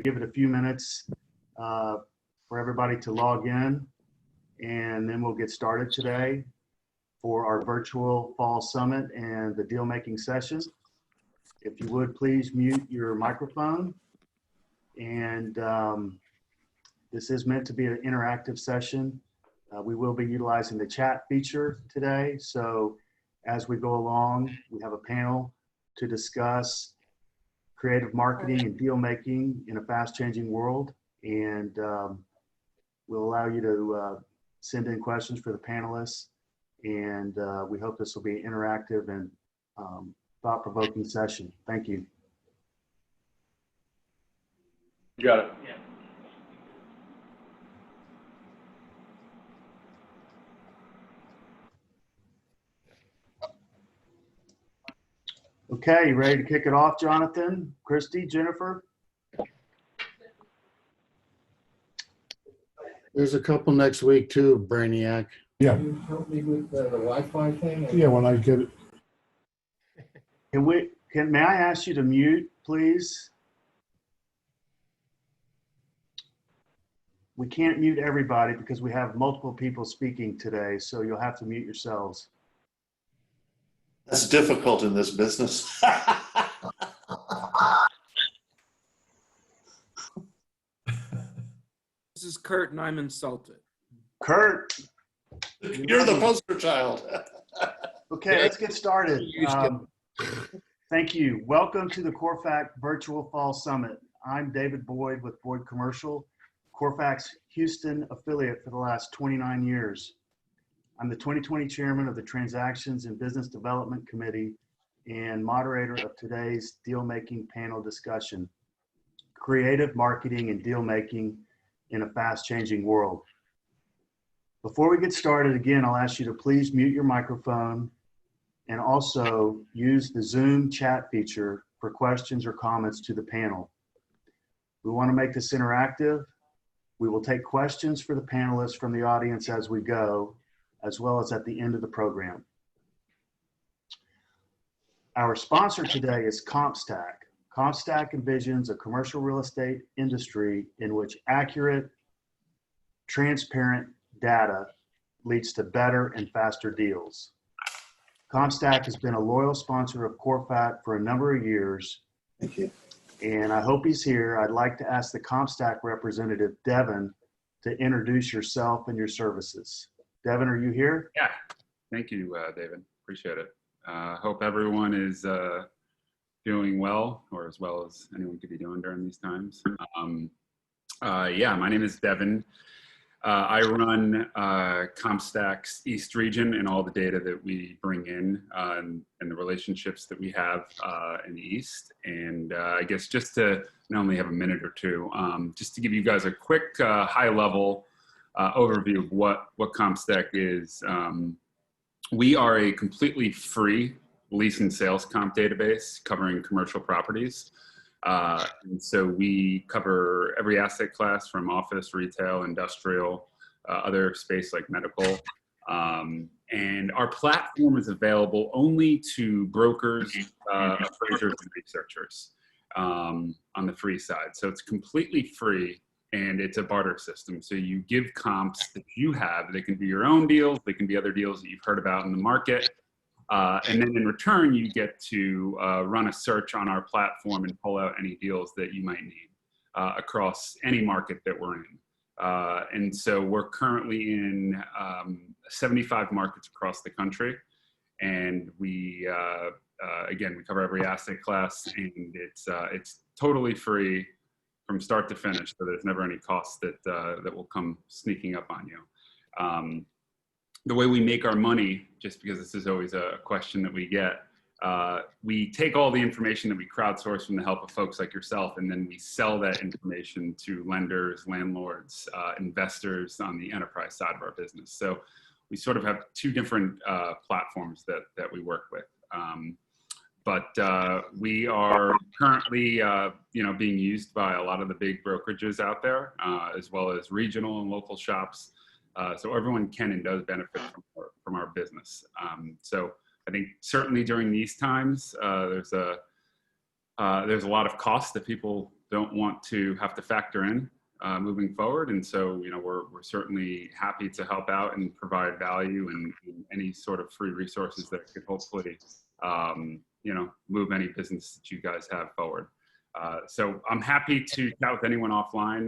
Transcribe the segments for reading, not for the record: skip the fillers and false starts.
give it a few minutes for everybody to log in, and then we'll get started today for our virtual fall summit and the deal making session. If you would please mute your microphone. And this is meant to be an interactive session. We will be utilizing the chat feature today. So as we go along, we have a panel to discuss creative marketing and deal making in a fast changing world. And we'll allow you to send in questions for the panelists. And we hope this will be an interactive and thought-provoking session. Thank you. You got it. Yeah. Okay, you ready to kick it off, Jonathan, Christy, Jennifer? There's a couple next week too, Brainiac. Yeah. Can you help me with the Wi-Fi thing? Yeah, when I get it. May I ask you to mute, please? We can't mute everybody because we have multiple people speaking today, so you'll have to mute yourselves. That's difficult in this business. This is Kurt, and I'm insulted. Kurt. You're the poster child. Okay, let's get started. Thank you. Welcome to the CORFAC Virtual Fall Summit. I'm David Boyd with Boyd Commercial, CORFAC's Houston affiliate for the last 29 years. I'm the 2020 chairman of the Transactions and Business Development Committee and moderator of today's deal-making panel discussion, Creative Marketing and Deal Making in a Fast-Changing World. Before we get started, again, I'll ask you to please mute your microphone and also use the Zoom chat feature for questions or comments to the panel. We want to make this interactive. We will take questions for the panelists from the audience as we go, as well as at the end of the program. Our sponsor today is CompStack. CompStack envisions a commercial real estate industry in which accurate, transparent data leads to better and faster deals. CompStack has been a loyal sponsor of CORFAC for a number of years. Thank you. And I hope he's here. I'd like to ask the CompStack representative, Devin, to introduce yourself and your services. Devin, are you here? Yeah, thank you, David. Appreciate it. Hope everyone is doing well, or as well as anyone could be doing during these times. Yeah, my name is Devin. I run CompStack's East region and all the data that we bring in and the relationships that we have in the East. And I guess just to not only have a minute or two, just to give you guys a quick high-level overview of what CompStack is. We are a completely free lease and sales comp database covering commercial properties. And so we cover every asset class from office, retail, industrial, other space like medical. And our platform is available only to brokers, appraisers, and researchers on the free side. So it's completely free. And it's a barter system. So you give comps that you have. They can be your own deals. They can be other deals that you've heard about in the market. And then in return, you get to run a search on our platform and pull out any deals that you might need across any market that we're in. And so we're currently in 75 markets across the country. And we, again, we cover every asset class, and it's totally free from start to finish, so there's never any cost that will come sneaking up on you. The way we make our money, just because this is always a question that we get, we take all the information that we crowdsource from the help of folks like yourself, and then we sell that information to lenders, landlords, investors on the enterprise side of our business. So we sort of have two different platforms that we work with. But we are currently, being used by a lot of the big brokerages out there, as well as regional and local shops. So everyone can and does benefit from our business. So I think certainly during these times, there's a lot of cost that people don't want to have to factor in moving forward. And so, we're certainly happy to help out and provide value and any sort of free resources that could hopefully, move any business that you guys have forward. So I'm happy to chat with anyone offline,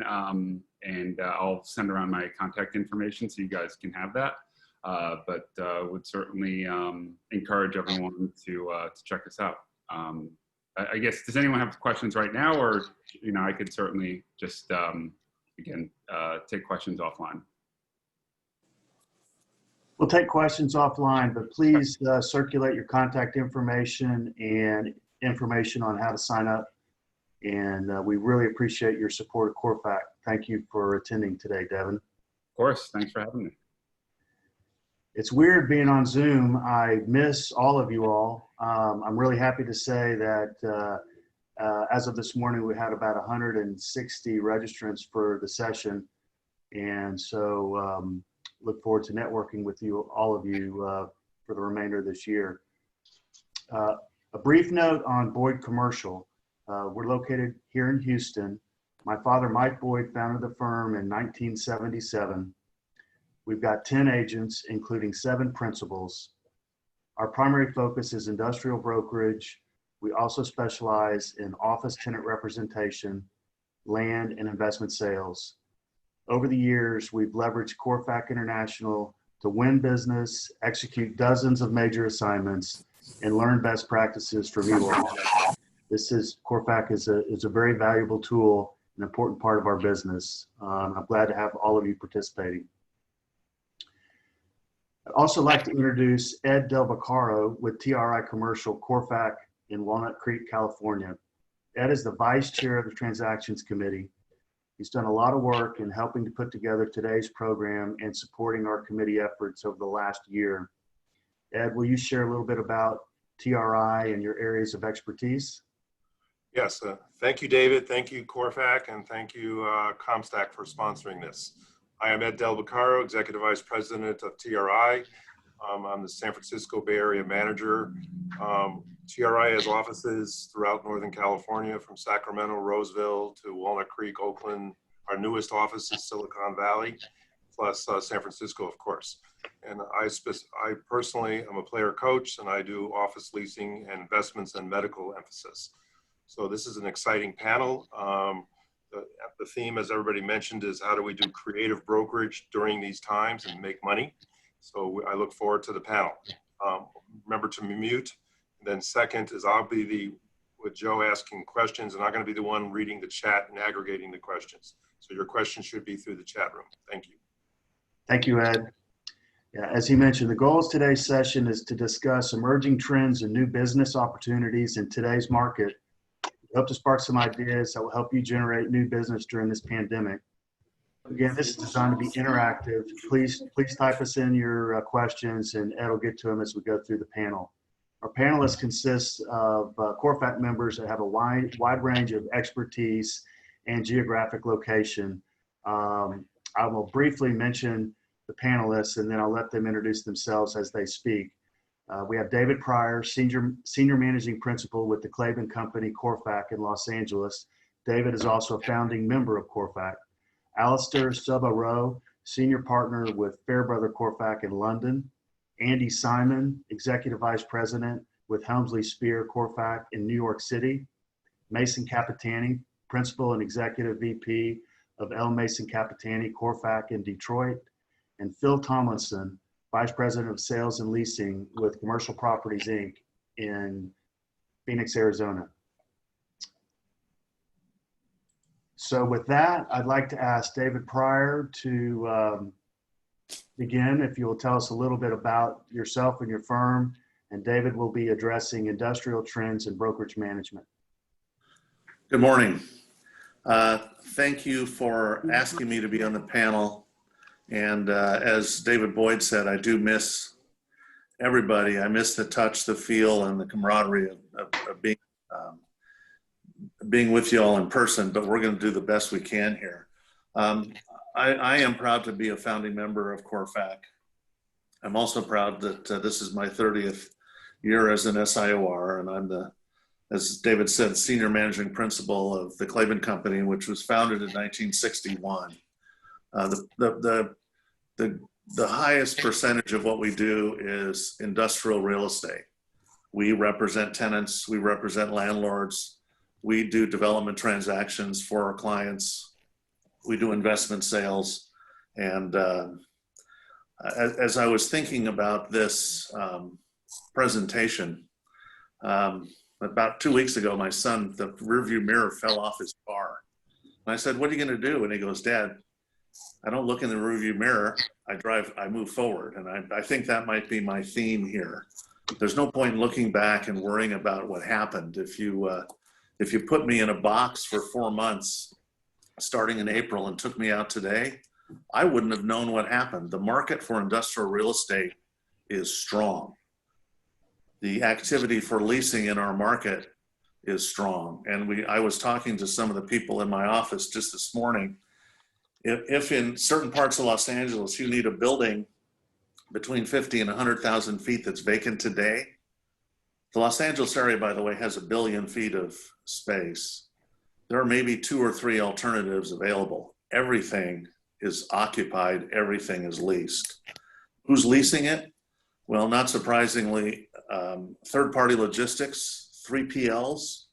and I'll send around my contact information so you guys can have that. But would certainly encourage everyone to check us out. I guess, does anyone have questions right now, or I could certainly just again take questions offline. We'll take questions offline, but please circulate your contact information and information on how to sign up. And we really appreciate your support of CORFAC. Thank you for attending today, Devin. Of course, thanks for having me. It's weird being on Zoom. I miss all of you all. I'm really happy to say that as of this morning, we had about 160 registrants for the session. And so look forward to networking with you, all of you, for the remainder of this year. A brief note on Boyd Commercial. We're located here in Houston. My father, Mike Boyd, founded the firm in 1977. We've got 10 agents, including 7 principals. Our primary focus is industrial brokerage. We also specialize in office tenant representation, land, and investment sales. Over the years, we've leveraged CORFAC International to win business, execute dozens of major assignments, and learn best practices from you all. CORFAC is a very valuable tool, an important part of our business. I'm glad to have all of you participating. I'd also like to introduce Ed Del Beccaro with TRI Commercial CORFAC in Walnut Creek, California. Ed is the Vice Chair of the Transactions Committee. He's done a lot of work in helping to put together today's program and supporting our committee efforts over the last year. Ed, will you share a little bit about TRI and your areas of expertise? Yes, thank you, David. Thank you, CORFAC, and thank you, Comstack, for sponsoring this. I am Ed Del Beccaro, Executive Vice President of TRI. I'm the San Francisco Bay Area Manager. TRI has offices throughout Northern California, from Sacramento, Roseville to Walnut Creek, Oakland. Our newest office is Silicon Valley, plus San Francisco, of course. And I personally am a player coach, and I do office leasing and investments and medical emphasis. So this is an exciting panel. The theme, as everybody mentioned, is how do we do creative brokerage during these times and make money? So I look forward to the panel. Remember to mute. And then second is I'll be with Joe asking questions, and I'm going to be the one reading the chat and aggregating the questions. So your questions should be through the chat room. Thank you. Thank you, Ed. Yeah, as he mentioned, the goal of today's session is to discuss emerging trends and new business opportunities in today's market. We hope to spark some ideas that will help you generate new business during this pandemic. Again, this is designed to be interactive. Please type us in your questions, and Ed will get to them as we go through the panel. Our panelists consist of CORFAC members that have a wide range of expertise and geographic location. I will briefly mention the panelists, and then I'll let them introduce themselves as they speak. We have David Pryor, Senior Managing Principal with the Claiborne Company CORFAC in Los Angeles. David is also a founding member of CORFAC. Alistair Subba-Rowe, Senior Partner with Fairbrother CORFAC in London. Andy Simon, Executive Vice President with Helmsley Spear CORFAC in New York City. Mason Capitani, Principal and Executive VP of L. Mason Capitani CORFAC in Detroit. And Phil Tomlinson, Vice President of Sales and Leasing with Commercial Properties, Inc. in Phoenix, Arizona. So with that, I'd like to ask David Pryor to begin. If you will tell us a little bit about yourself and your firm, and David will be addressing industrial trends and brokerage management. Good morning. Thank you for asking me to be on the panel. And as David Boyd said, I do miss everybody. I miss the touch, the feel, and the camaraderie of being with you all in person, but we're going to do the best we can here. I am proud to be a founding member of CORFAC. I'm also proud that this is my 30th year as an SIOR, and I'm the as David said, senior managing principal of the Claiborne Company, which was founded in 1961. The highest percentage of what we do is industrial real estate. We represent tenants, we represent landlords, we do development transactions for our clients, we do investment sales. And as I was thinking about this presentation, about 2 weeks ago, my son, the rearview mirror fell off his car. And I said, "What are you going to do?" And he goes, "Dad, I don't look in the rearview mirror. I move forward." And I think that might be my theme here. There's no point in looking back and worrying about what happened. If you put me in a box for 4 months, starting in April, and took me out today, I wouldn't have known what happened. The market for industrial real estate is strong. The activity for leasing in our market is strong. And I was talking to some of the people in my office just this morning. If in certain parts of Los Angeles, you need a building between 50 and 100,000 feet that's vacant today, the Los Angeles area, by the way, has 1 billion feet of space. There are maybe 2 or 3 alternatives available. Everything is occupied, everything is leased. Who's leasing it? Well, not surprisingly, third-party logistics, 3PLs,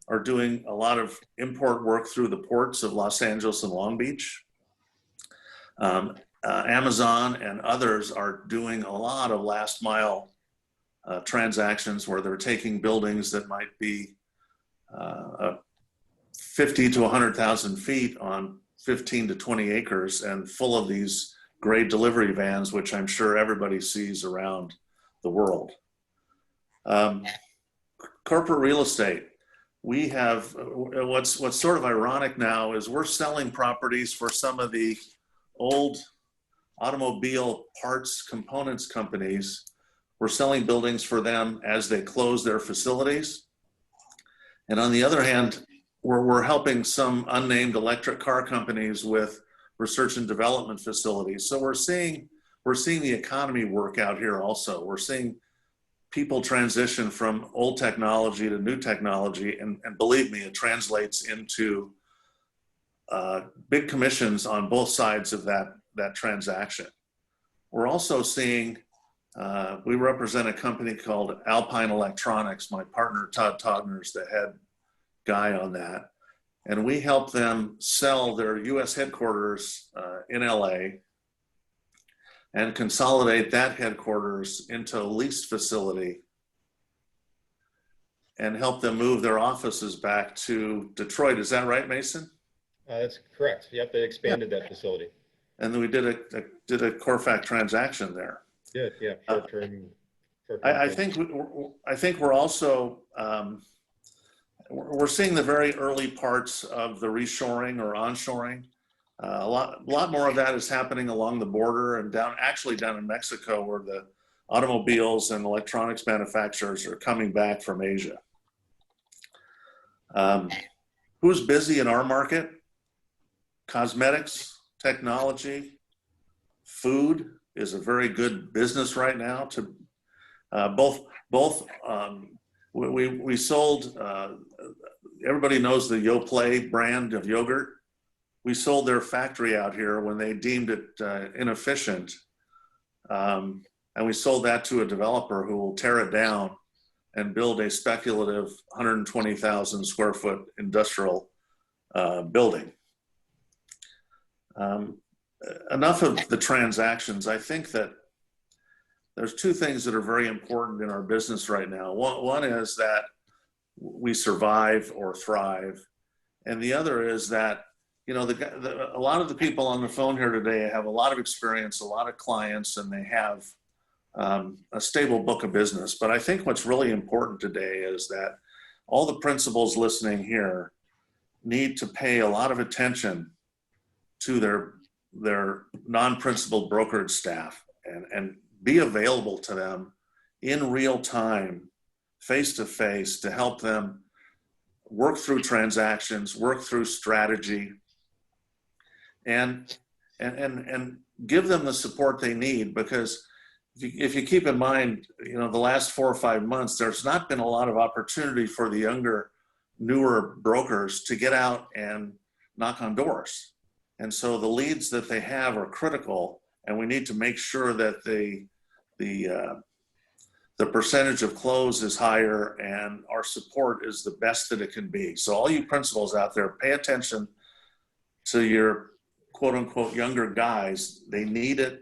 are doing a lot of import work through the ports of Los Angeles and Long Beach. Amazon and others are doing a lot of last mile transactions where they're taking buildings that might be 50 to 100,000 feet on 15 to 20 acres and full of these great delivery vans, which I'm sure everybody sees around the world. Corporate real estate. We have, what's sort of ironic now is we're selling properties for some of the old automobile parts components companies. We're selling buildings for them as they close their facilities. And on the other hand, we're helping some unnamed electric car companies with research and development facilities. So we're seeing the economy work out here also. We're seeing people transition from old technology to new technology, and believe me, it translates into big commissions on both sides of that transaction. We're also seeing, we represent a company called Alpine Electronics. My partner, Todd Togner, is the head guy on that. And we help them sell their US headquarters in LA and consolidate that headquarters into a leased facility and help them move their offices back to Detroit. Is that right, Mason? That's correct. Yep, they expanded that facility. And then we did a CORFAC transaction there. Yeah, short-term. I think we're also we're seeing the very early parts of the reshoring or onshoring. A lot more of that is happening along the border and down in Mexico, where the automobiles and electronics manufacturers are coming back from Asia. Who's busy in our market? Cosmetics, technology, food is a very good business right now. We sold. Everybody knows the Yoplait brand of yogurt. We sold their factory out here when they deemed it inefficient, and we sold that to a developer who will tear it down and build a speculative 120,000 square foot industrial building. Enough of the transactions. I think that there's 2 things that are very important in our business right now. One is that we survive or thrive, and the other is that, you know, a lot of the people on the phone here today have a lot of experience, a lot of clients, and they have a stable book of business. But I think what's really important today is that all the principals listening here need to pay a lot of attention to their non-principal brokerage staff and be available to them in real time, face to face, to help them work through transactions, work through strategy, and give them the support they need. Because if you keep in mind, the last 4 or 5 months, there's not been a lot of opportunity for the younger, newer brokers to get out and knock on doors. And so the leads that they have are critical, and we need to make sure that the percentage of close is higher and our support is the best that it can be. So all you principals out there, pay attention to your quote unquote younger guys. They need it.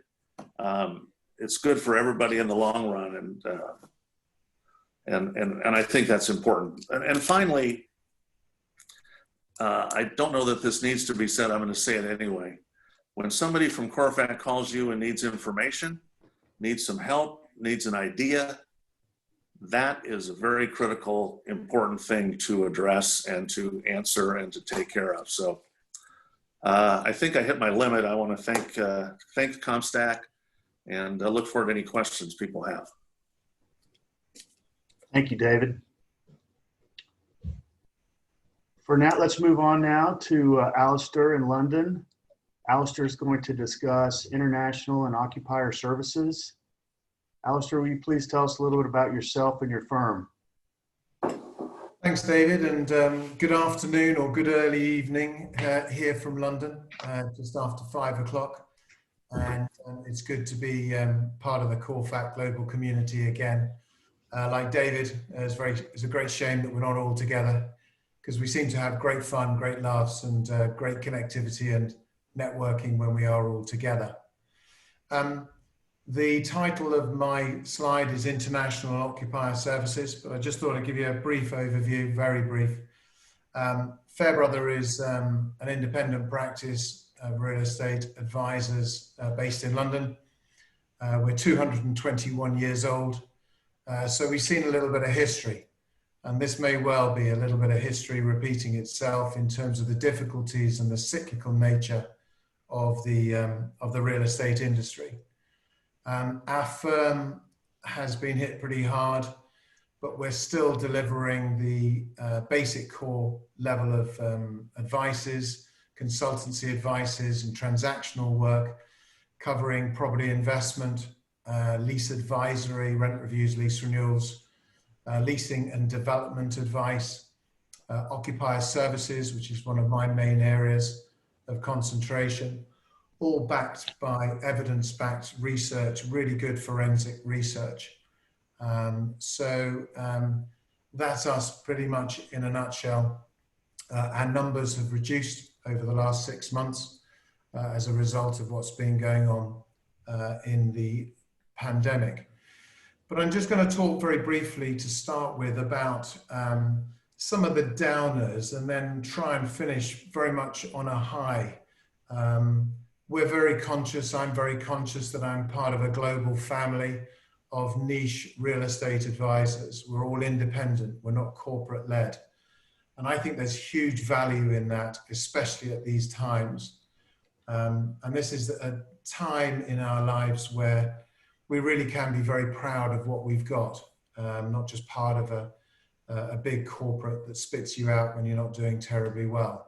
It's good for everybody in the long run. And I think that's important. And finally, I don't know that this needs to be said. I'm going to say it anyway. When somebody from CORFAC calls you and needs information, needs some help, needs an idea, that is a very critical, important thing to address and to answer and to take care of. So I think I hit my limit. I want to thank ComStack and look forward to any questions people have. Thank you, David. For now, let's move on now to Alistair in London. Alistair is going to discuss international and occupier services. Alistair, will you please tell us a little bit about yourself and your firm? Thanks, David, and good afternoon or good early evening here from London, just after 5 o'clock. And it's good to be part of the CORFAC global community again. Like David, it's a great shame that we're not all together, because we seem to have great fun, great laughs, and great connectivity and networking when we are all together. The title of my slide is International Occupier Services, but I just thought I'd give you a brief overview, very brief. Fairbrother is an independent practice of real estate advisors based in London. We're 221 years old, so we've seen a little bit of history. And this may well be a little bit of history repeating itself in terms of the difficulties and the cyclical nature of the real estate industry. Our firm has been hit pretty hard, but we're still delivering the basic core level of advices, consultancy advices, and transactional work covering property investment, lease advisory, rent reviews, lease renewals, leasing and development advice, occupier services, which is one of my main areas of concentration, all backed by evidence-backed research, really good forensic research. That's us pretty much in a nutshell. Our numbers have reduced over the last 6 months as a result of what's been going on in the pandemic. But I'm just going to talk very briefly to start with about some of the downers and then try and finish very much on a high. We're very conscious, I'm very conscious that I'm part of a global family of niche real estate advisors. We're all independent, we're not corporate led. And I think there's huge value in that, especially at these times. And this is a time in our lives where we really can be very proud of what we've got, not just part of a big corporate that spits you out when you're not doing terribly well.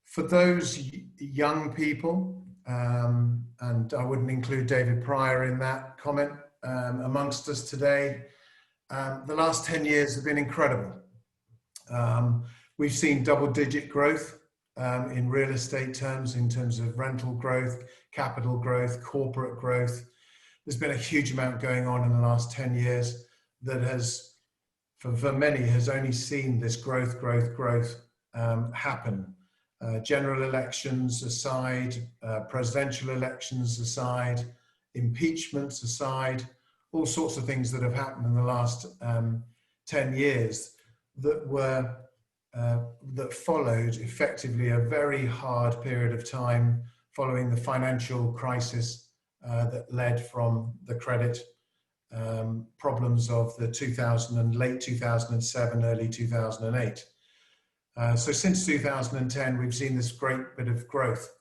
For those young people, and I wouldn't include David Pryor in that comment, amongst us today, the last 10 years have been incredible. We've seen double-digit growth in real estate terms, in terms of rental growth, capital growth, corporate growth. There's been a huge amount going on in the last 10 years that has, for many, has only seen this growth happen. General elections aside, presidential elections aside, impeachments aside, all sorts of things that have happened in the last 10 years that followed effectively a very hard period of time following the financial crisis that led from the credit problems of the late 2007, early 2008. So since 2010, we've seen this great bit of growth.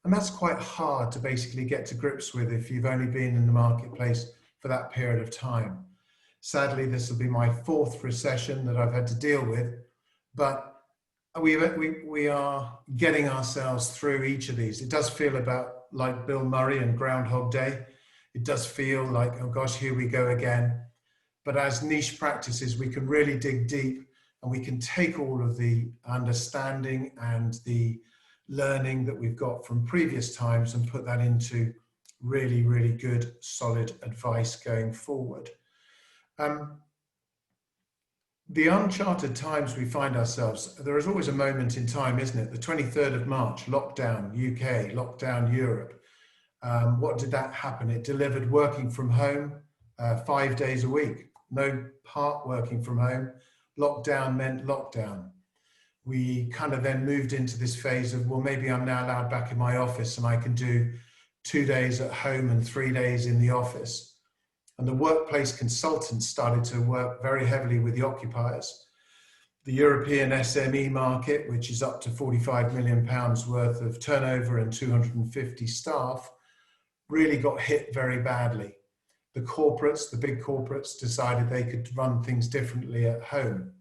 And that's quite hard to basically get to grips with if you've only been in the marketplace for that period of time. Sadly, this will be my 4th recession that I've had to deal with, but we are getting ourselves through each of these. It does feel about like Bill Murray and Groundhog Day. it does feel like, oh gosh, here we go again. But as niche practices, we can really dig deep, and we can take all of the understanding and the learning that we've got from previous times and put that into really, really good, solid advice going forward. The uncharted times we find ourselves, there is always a moment in time, isn't it? The 23rd of March, lockdown UK, lockdown Europe. What did that happen? It delivered working from home 5 days a week, no part working from home. Lockdown meant lockdown. We kind of then moved into this phase of, well, maybe I'm now allowed back in my office and I can do 2 days at home and 3 days in the office. And the workplace consultants started to work very heavily with the occupiers. The European SME market, which is up to £45 million worth of turnover and 250 staff, really got hit very badly. The corporates, the big corporates, decided they could run things differently at home.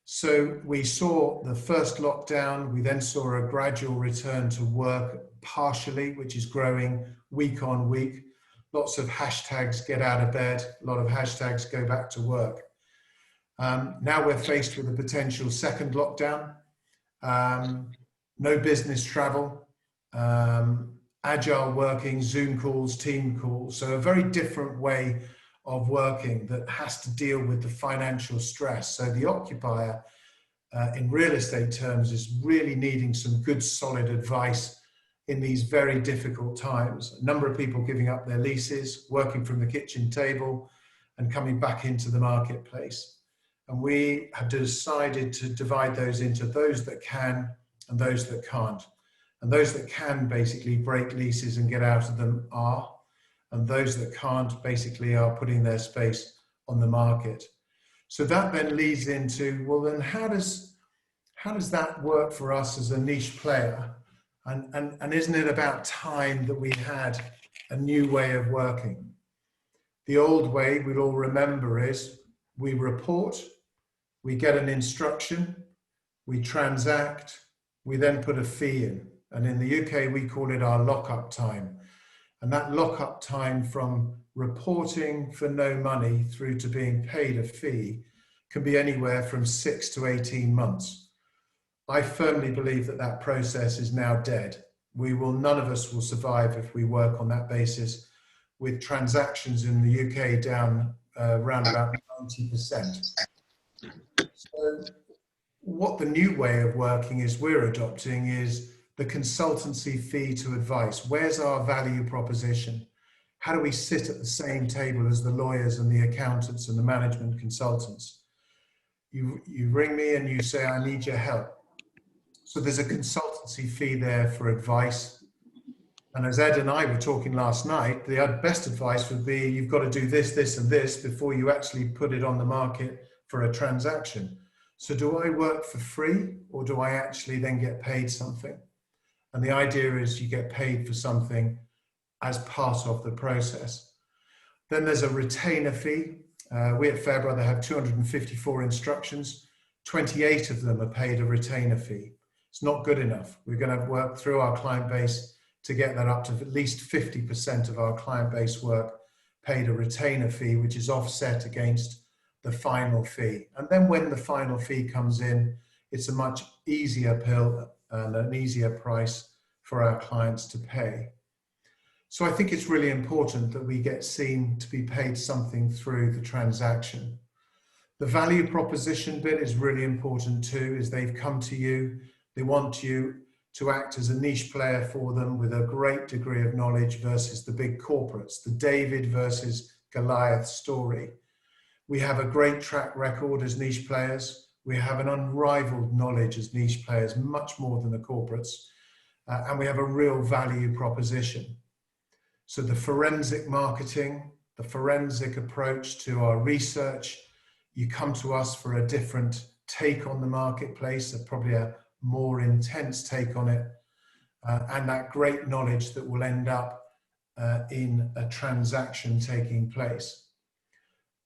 So we saw the first lockdown. We then saw a gradual return to work partially, which is growing week on week. Lots of hashtags get out of bed, a lot of hashtags go back to work. Now we're faced with a potential second lockdown, no business travel, agile working, Zoom calls, team calls. So a very different way of working that has to deal with the financial stress. So the occupier in real estate terms is really needing some good solid advice in these very difficult times. A number of people giving up their leases, working from the kitchen table and coming back into the marketplace. And we have decided to divide those into those that can and those that can't. And those that can basically break leases and get out of them are, and those that can't basically are putting their space on the market. So that then leads into, well, then how does that work for us as a niche player? And isn't it about time that we had a new way of working? The old way, we'll all remember, is we report, we get an instruction, we transact, we then put a fee in. And in the UK, we call it our lock-up time. And that lock-up time from reporting for no money through to being paid a fee can be anywhere from 6 to 18 months. I firmly believe that that process is now dead. None of us will survive if we work on that basis, with transactions in the UK down around about 90%. So what the new way of working is we're adopting is the consultancy fee to advice. Where's our value proposition? How do we sit at the same table as the lawyers and the accountants and the management consultants? You ring me and you say, I need your help. So there's a consultancy fee there for advice. And as Ed and I were talking last night, the best advice would be you've got to do this, this, and this before you actually put it on the market for a transaction. So do I work for free, or do I actually then get paid something? And the idea is you get paid for something as part of the process. Then there's a retainer fee. We at Fairbrother have 254 instructions. 28 of them are paid a retainer fee. It's not good enough. We're going to work through our client base to get that up to at least 50% of our client base work paid a retainer fee, which is offset against the final fee. And then when the final fee comes in, it's a much easier pill and an easier price for our clients to pay. So I think it's really important that we get seen to be paid something through the transaction. The value proposition bit is really important too, is they've come to you, they want you to act as a niche player for them with a great degree of knowledge versus the big corporates, the David versus Goliath story. We have a great track record as niche players. We have an unrivaled knowledge as niche players, much more than the corporates. And we have a real value proposition. So the forensic marketing, the forensic approach to our research, you come to us for a different take on the marketplace, probably a more intense take on it, and that great knowledge that will end up in a transaction taking place.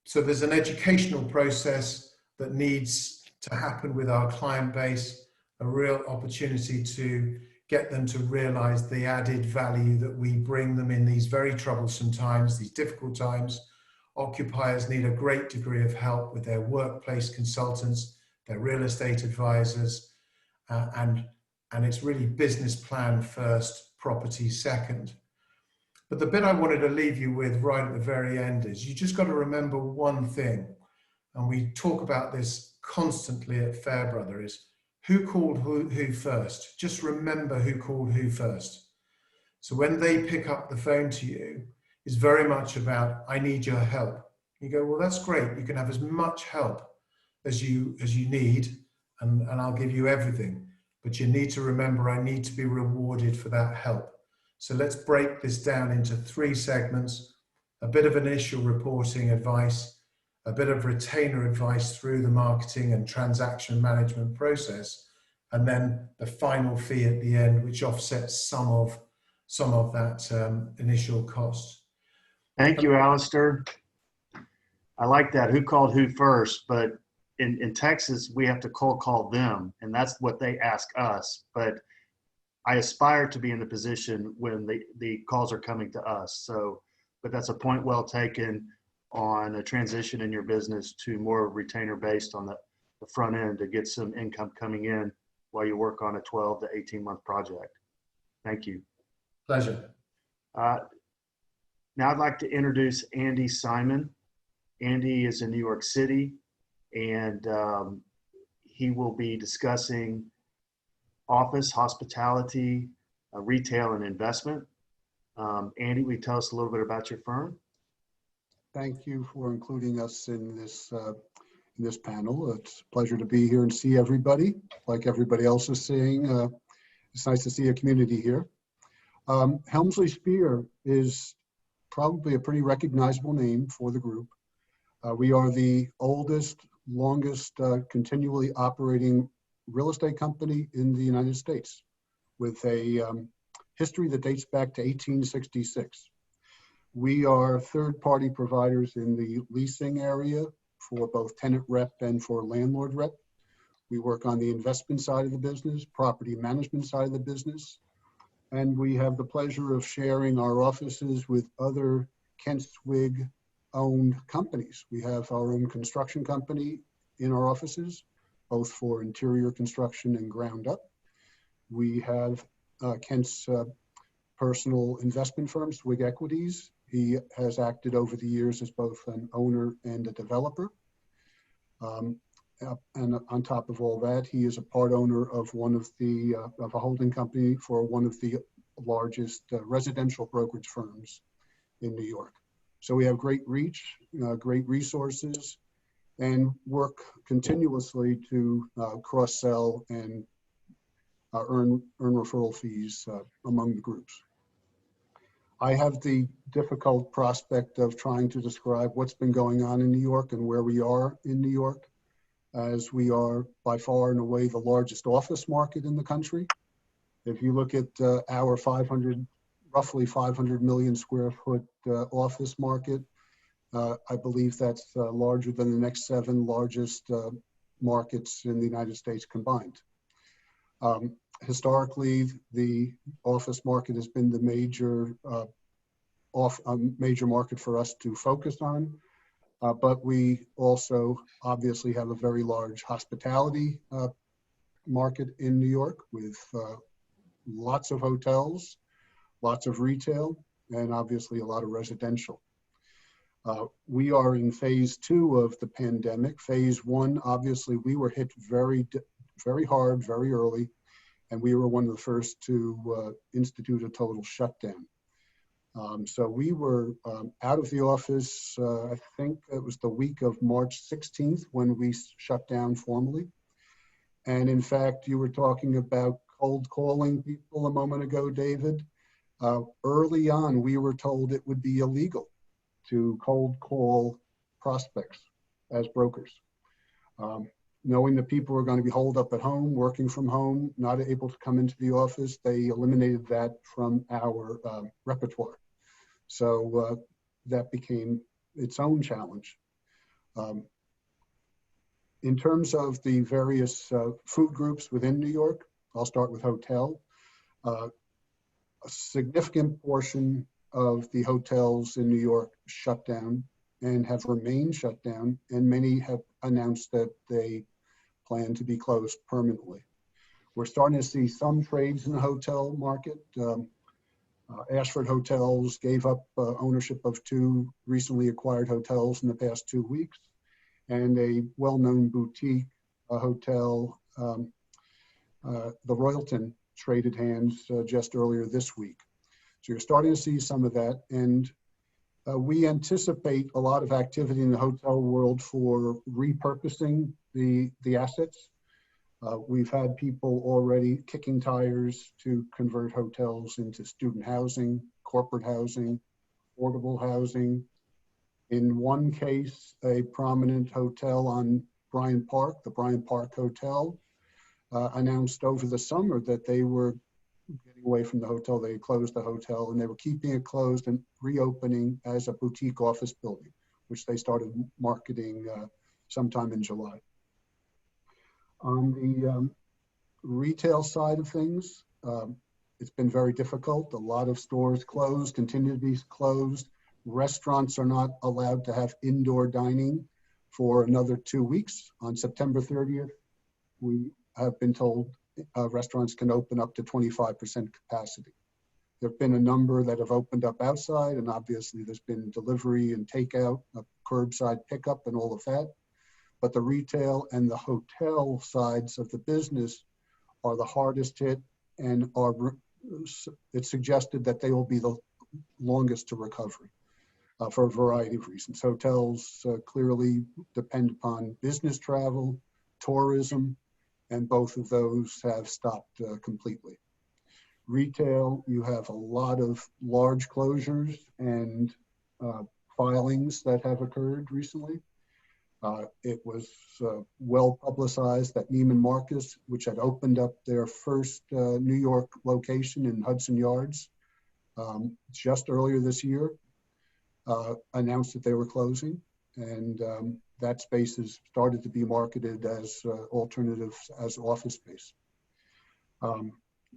So there's an educational process that needs to happen with our client base, a real opportunity to get them to realize the added value that we bring them in these very troublesome times, these difficult times. Occupiers need a great degree of help with their workplace consultants, their real estate advisors, and it's really business plan first, property second. But the bit I wanted to leave you with right at the very end is you just got to remember one thing, and we talk about this constantly at Fairbrother, is who called who first. Just remember who called who first. So when they pick up the phone to you, it's very much about, I need your help. You go, well, that's great. You can have as much help as you need, and I'll give you everything. But you need to remember, I need to be rewarded for that help. So let's break this down into 3 segments: a bit of initial reporting advice, a bit of retainer advice through the marketing and transaction management process, and then the final fee at the end, which offsets some of that initial cost. Thank you, Alistair. I like that. Who called who first? But in Texas, we have to cold call them, and that's what they ask us. But I aspire to be in the position when the calls are coming to us. So, but that's a point well taken on a transition in your business to more retainer based on the front end to get some income coming in while you work on a 12 to 18-month project. Thank you. Pleasure. Now I'd like to introduce Andy Simon. Andy is in New York City, and he will be discussing office, hospitality, retail, and investment. Andy, will you tell us a little bit about your firm? Thank you for including us in this panel. It's a pleasure to be here and see everybody. Like everybody else is saying, it's nice to see a community here. Helmsley Spear is probably a pretty recognizable name for the group. We are the oldest, longest continually operating real estate company in the United States, with a history that dates back to 1866. We are third-party providers in the leasing area for both tenant rep and for landlord rep. We work on the investment side of the business, property management side of the business, and we have the pleasure of sharing our offices with other Kent Swig owned companies. We have our own construction company in our offices, both for interior construction and ground up. We have Kent's personal investment firm, Swig Equities. He has acted over the years as both an owner and a developer. And on top of all that, he is a part owner of of a holding company for one of the largest residential brokerage firms in New York. So we have great reach, great resources, and work continuously to cross-sell and earn referral fees among the groups. I have the difficult prospect of trying to describe what's been going on in New York and where we are in New York, as we are by far and away the largest office market in the country. If you look at our roughly 500 million square foot office market, I believe that's larger than the next 7 largest markets in the United States combined. Historically, the office market has been the major market for us to focus on, but we also obviously have a very large hospitality market in New York with lots of hotels, lots of retail, and obviously a lot of residential. We are in phase 2 of the pandemic. Phase 1, obviously, we were hit very hard, very early, and we were one of the first to institute a total shutdown. So we were out of the office, I think it was the week of March 16th when we shut down formally. And in fact, you were talking about cold calling people a moment ago, David. Early on, we were told it would be illegal to cold call prospects as brokers. Knowing that people were going to be holed up at home, working from home, not able to come into the office, they eliminated that from our repertoire. So that became its own challenge. In terms of the various food groups within New York, I'll start with hotel. A significant portion of the hotels in New York shut down and have remained shut down, and many have announced that they plan to be closed permanently. We're starting to see some trades in the hotel market. Ashford Hotels gave up ownership of 2 recently acquired hotels in the past 2 weeks, and a well-known boutique hotel, the Royalton, traded hands just earlier this week. So you're starting to see some of that, and we anticipate a lot of activity in the hotel world for repurposing the assets. We've had people already kicking tires to convert hotels into student housing, corporate housing, affordable housing. In one case, a prominent hotel on Bryant Park, the Bryant Park Hotel, announced over the summer that they were getting away from the hotel. They closed the hotel and they were keeping it closed and reopening as a boutique office building, which they started marketing sometime in July. On the retail side of things, it's been very difficult. A lot of stores closed, continue to be closed. Restaurants are not allowed to have indoor dining for another 2 weeks. On September 30th, we have been told restaurants can open up to 25% capacity. There have been a number that have opened up outside, and obviously there's been delivery and takeout, curbside pickup and all of that. But the retail and the hotel sides of the business are the hardest hit, and it's suggested that they will be the longest to recovery for a variety of reasons. Hotels clearly depend upon business travel, tourism, and both of those have stopped completely. Retail, you have a lot of large closures and filings that have occurred recently. It was well publicized that Neiman Marcus, which had opened up their first New York location in Hudson Yards just earlier this year, announced that they were closing, and that space has started to be marketed as alternatives as office space.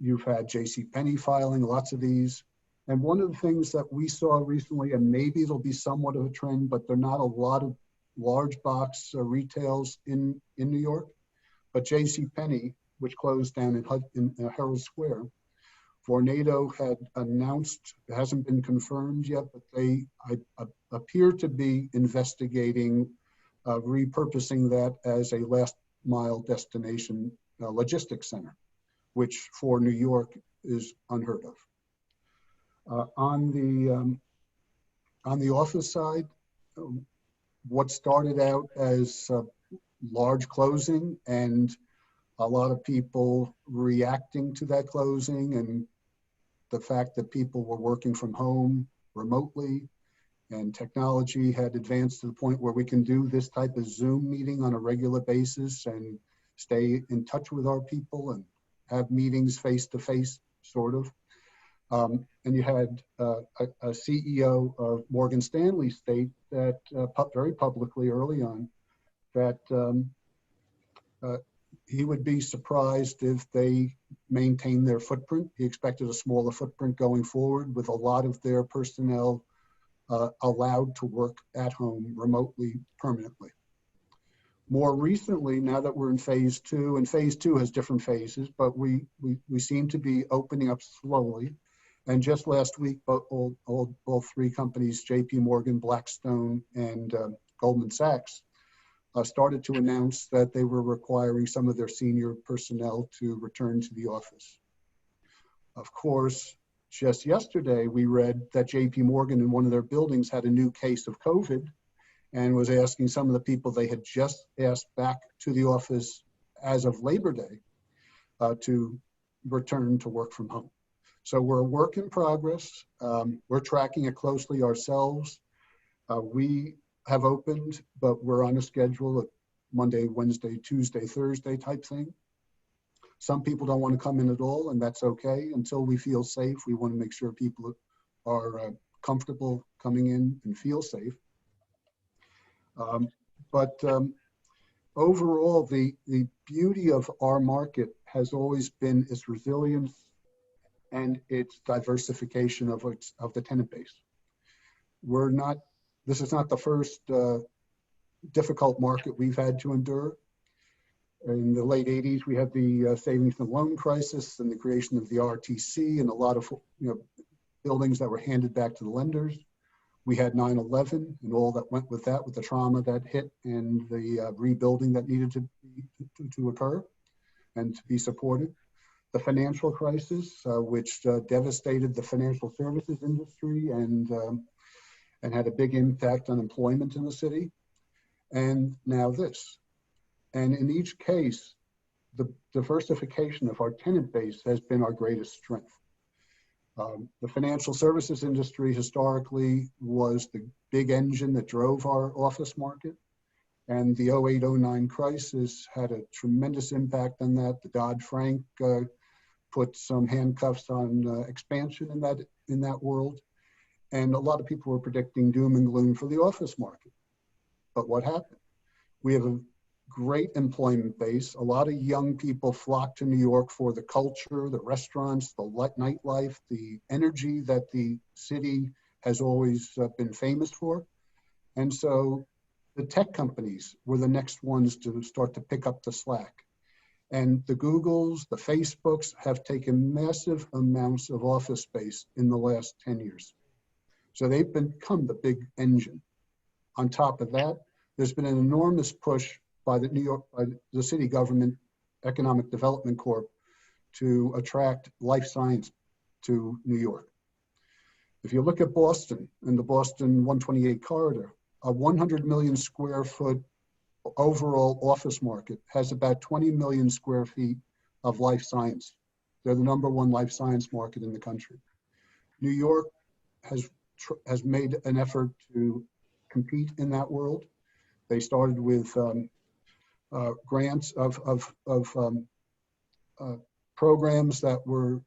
You've had JCPenney filing lots of these. And one of the things that we saw recently, and maybe it'll be somewhat of a trend, but there are not a lot of large box retails in New York, but JCPenney, which closed down in Herald Square, Vornado had announced, it hasn't been confirmed yet, but they appear to be investigating repurposing that as a last mile destination logistics center, which for New York is unheard of. On the office side, what started out as large closing and a lot of people reacting to that closing and the fact that people were working from home remotely and technology had advanced to the point where we can do this type of Zoom meeting on a regular basis and stay in touch with our people and have meetings face-to-face, sort of. And you had a CEO of Morgan Stanley state that very publicly early on that he would be surprised if they maintain their footprint. He expected a smaller footprint going forward with a lot of their personnel allowed to work at home remotely permanently. More recently, now that we're in phase 2, and phase 2 has different phases, but we seem to be opening up slowly. And just last week, all 3 companies, JP Morgan, Blackstone, and Goldman Sachs, started to announce that they were requiring some of their senior personnel to return to the office. Of course, just yesterday, we read that JP Morgan in one of their buildings had a new case of COVID and was asking some of the people they had just asked back to the office as of Labor Day to return to work from home. So we're a work in progress. We're tracking it closely ourselves. We have opened, but we're on a schedule of Monday, Wednesday, Tuesday, Thursday type thing. Some people don't want to come in at all, and that's okay. Until we feel safe, we want to make sure people are comfortable coming in and feel safe. But overall, the beauty of our market has always been its resilience and its diversification of the tenant base. This is not the first difficult market we've had to endure. In the late 80s, we had the savings and loan crisis and the creation of the RTC and a lot of buildings that were handed back to the lenders. We had 9/11 and all that went with that, with the trauma that hit and the rebuilding that needed to occur and to be supported. The financial crisis, which devastated the financial services industry and had a big impact on employment in the city. And now this. And in each case, the diversification of our tenant base has been our greatest strength. The financial services industry historically was the big engine that drove our office market. And the 08-09 crisis had a tremendous impact on that. The Dodd-Frank put some handcuffs on expansion in that world. And a lot of people were predicting doom and gloom for the office market. But what happened? We have a great employment base. A lot of young people flock to New York for the culture, the restaurants, the nightlife, the energy that the city has always been famous for. And so the tech companies were the next ones to start to pick up the slack. And the Googles, the Facebooks have taken massive amounts of office space in the last 10 years. So they've become the big engine. On top of that, there's been an enormous push by the city government, Economic Development Corp, to attract life science to New York. If you look at Boston and the Boston 128 corridor, a 100 million square foot overall office market has about 20 million square feet of life science. They're the #1 life science market in the country. New York has made an effort to compete in that world. They started with grants of programs that were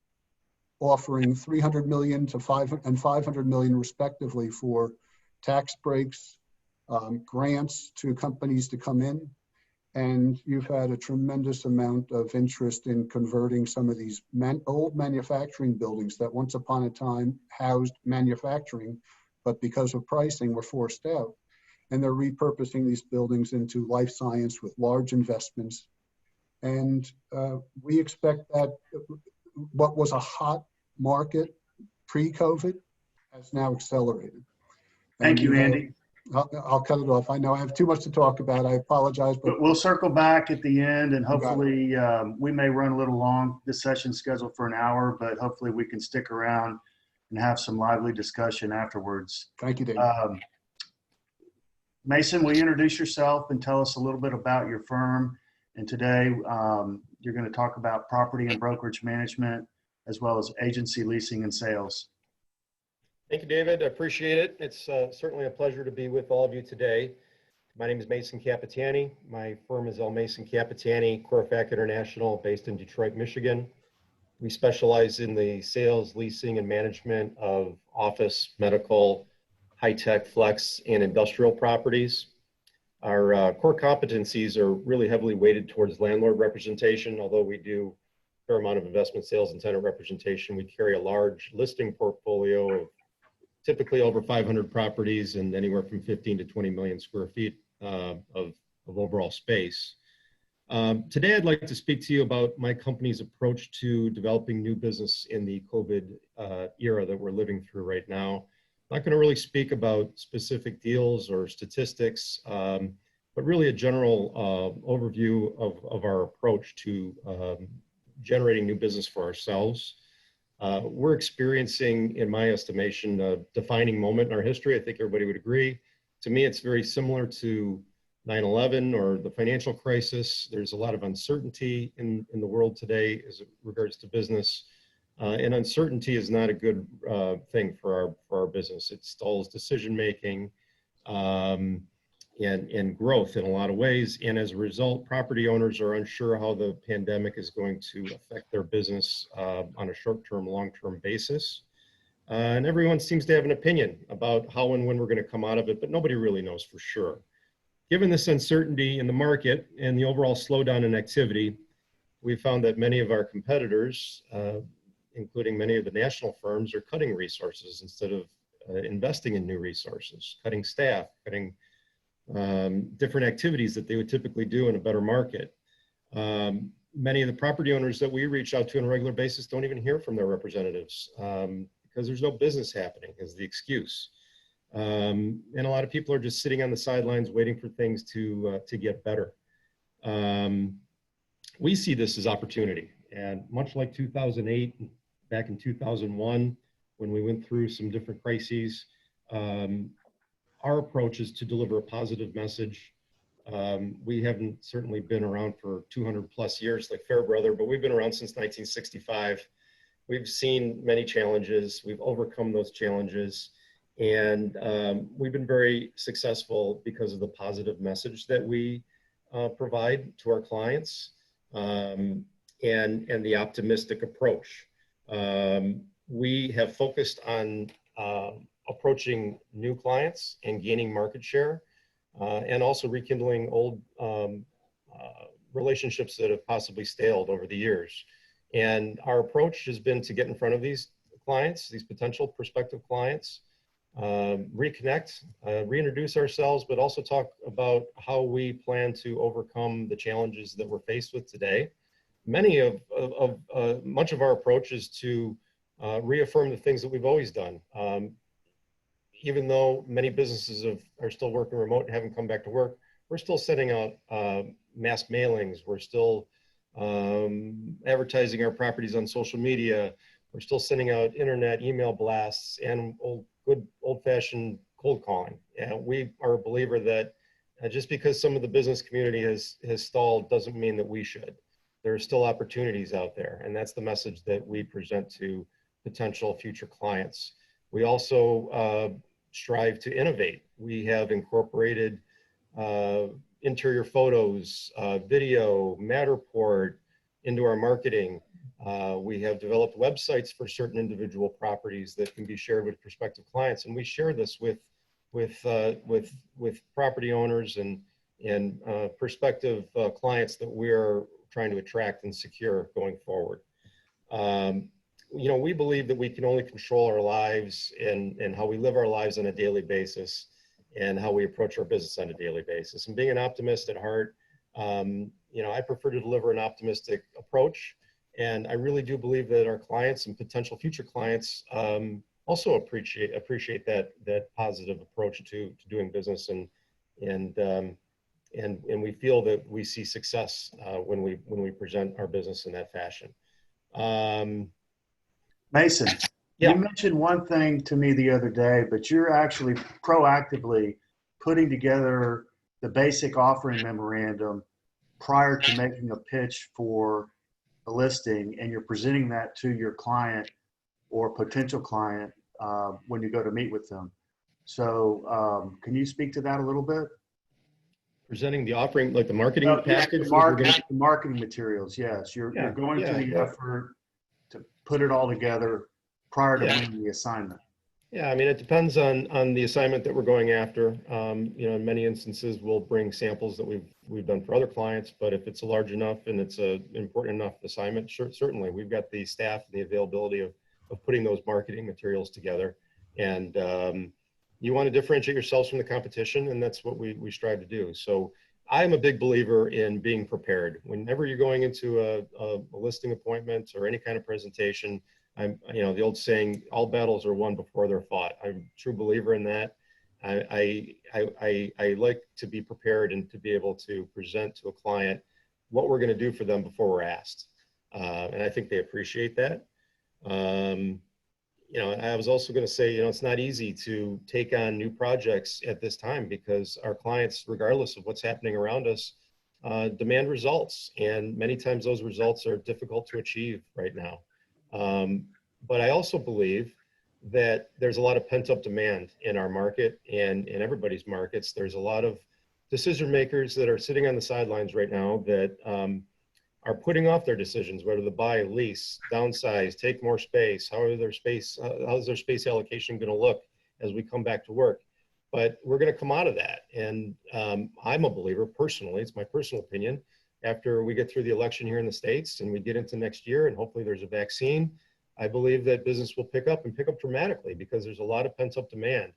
offering 300 million to 500 million respectively for tax breaks, grants to companies to come in. And you've had a tremendous amount of interest in converting some of these old manufacturing buildings that once upon a time housed manufacturing, but because of pricing were forced out. And they're repurposing these buildings into life science with large investments. And we expect that what was a hot market pre-COVID has now accelerated. Thank you, Andy. I'll cut it off. I know I have too much to talk about. I apologize. But we'll circle back at the end, and hopefully we may run a little long. This session's scheduled for an hour, but hopefully we can stick around and have some lively discussion afterwards. Thank you, David. Mason, will you introduce yourself and tell us a little bit about your firm? And today you're going to talk about property and brokerage management, as well as agency leasing and sales. Thank you, David. I appreciate it. It's certainly a pleasure to be with all of you today. My name is Mason Capitani. My firm is L. Mason Capitani, CORFAC International, based in Detroit, Michigan. We specialize in the sales, leasing, and management of office, medical, high-tech, flex, and industrial properties. Our core competencies are really heavily weighted towards landlord representation. Although we do a fair amount of investment sales and tenant representation, we carry a large listing portfolio of typically over 500 properties and anywhere from 15 to 20 million square feet of overall space. Today, I'd like to speak to you about my company's approach to developing new business in the COVID era that we're living through right now. I'm not going to really speak about specific deals or statistics, but really a general overview of our approach to generating new business for ourselves. We're experiencing, in my estimation, a defining moment in our history. I think everybody would agree. To me, it's very similar to 9/11 or the financial crisis. There's a lot of uncertainty in the world today as it regards to business. And uncertainty is not a good thing for our business. It stalls decision-making and growth in a lot of ways. And as a result, property owners are unsure how the pandemic is going to affect their business on a short-term, long-term basis. And everyone seems to have an opinion about how and when we're going to come out of it, but nobody really knows for sure. Given this uncertainty in the market and the overall slowdown in activity, we found that many of our competitors including many of the national firms, are cutting resources instead of investing in new resources, cutting staff, cutting different activities that they would typically do in a better market. Many of the property owners that we reach out to on a regular basis don't even hear from their representatives because there's no business happening is the excuse. And a lot of people are just sitting on the sidelines waiting for things to get better. We see this as opportunity, and much like 2008, back in 2001, when we went through some different crises, our approach is to deliver a positive message. We haven't certainly been around for 200 plus years like Fairbrother, but we've been around since 1965. We've seen many challenges. We've overcome those challenges. And we've been very successful because of the positive message that we provide to our clients and the optimistic approach. We have focused on approaching new clients and gaining market share and also rekindling old relationships that have possibly staled over the years. And our approach has been to get in front of these clients, these potential prospective clients, reconnect, reintroduce ourselves, but also talk about how we plan to overcome the challenges that we're faced with today. Much of our approach is to reaffirm the things that we've always done. Even though many businesses are still working remote and haven't come back to work, we're still sending out mass mailings. We're still advertising our properties on social media. We're still sending out internet email blasts and good old-fashioned cold calling. And we are a believer that just because some of the business community has stalled doesn't mean that we should. There are still opportunities out there, and that's the message that we present to potential future clients. We also strive to innovate. We have incorporated interior photos, video, Matterport into our marketing. We have developed websites for certain individual properties that can be shared with prospective clients, and we share this with property owners and prospective clients that we are trying to attract and secure going forward. We believe that we can only control our lives and how we live our lives on a daily basis and how we approach our business on a daily basis. And being an optimist at heart, I prefer to deliver an optimistic approach. And I really do believe that our clients and potential future clients also appreciate that positive approach to doing business, and we feel that we see success when we present our business in that fashion. Mason, yeah. You mentioned one thing to me the other day, but you're actually proactively putting together the basic offering memorandum prior to making a pitch for a listing, and you're presenting that to your client or potential client when you go to meet with them. So can you speak to that a little bit? Presenting the offering, like the marketing package? The marketing materials, yes. You're going through the effort to put it all together prior to winning the assignment. Yeah, I mean, it depends on the assignment that we're going after. In many instances, we'll bring samples that we've done for other clients, but if it's a large enough and it's a important enough assignment, certainly we've got the staff and the availability of putting those marketing materials together. And you want to differentiate yourselves from the competition, and that's what we strive to do. So I'm a big believer in being prepared. Whenever you're going into a listing appointment or any kind of presentation, the old saying, all battles are won before they're fought. I'm a true believer in that. I like to be prepared and to be able to present to a client what we're going to do for them before we're asked. And I think they appreciate that. I was also going to say, it's not easy to take on new projects at this time because our clients, regardless of what's happening around us, demand results. And many times those results are difficult to achieve right now. But I also believe that there's a lot of pent-up demand in our market and in everybody's markets. There's a lot of decision makers that are sitting on the sidelines right now that are putting off their decisions, whether to buy, lease, downsize, take more space. How's their space allocation going to look as we come back to work? But we're going to come out of that. And I'm a believer personally, it's my personal opinion, after we get through the election here in the States and we get into next year and hopefully there's a vaccine, I believe that business will pick up and pick up dramatically because there's a lot of pent up demand.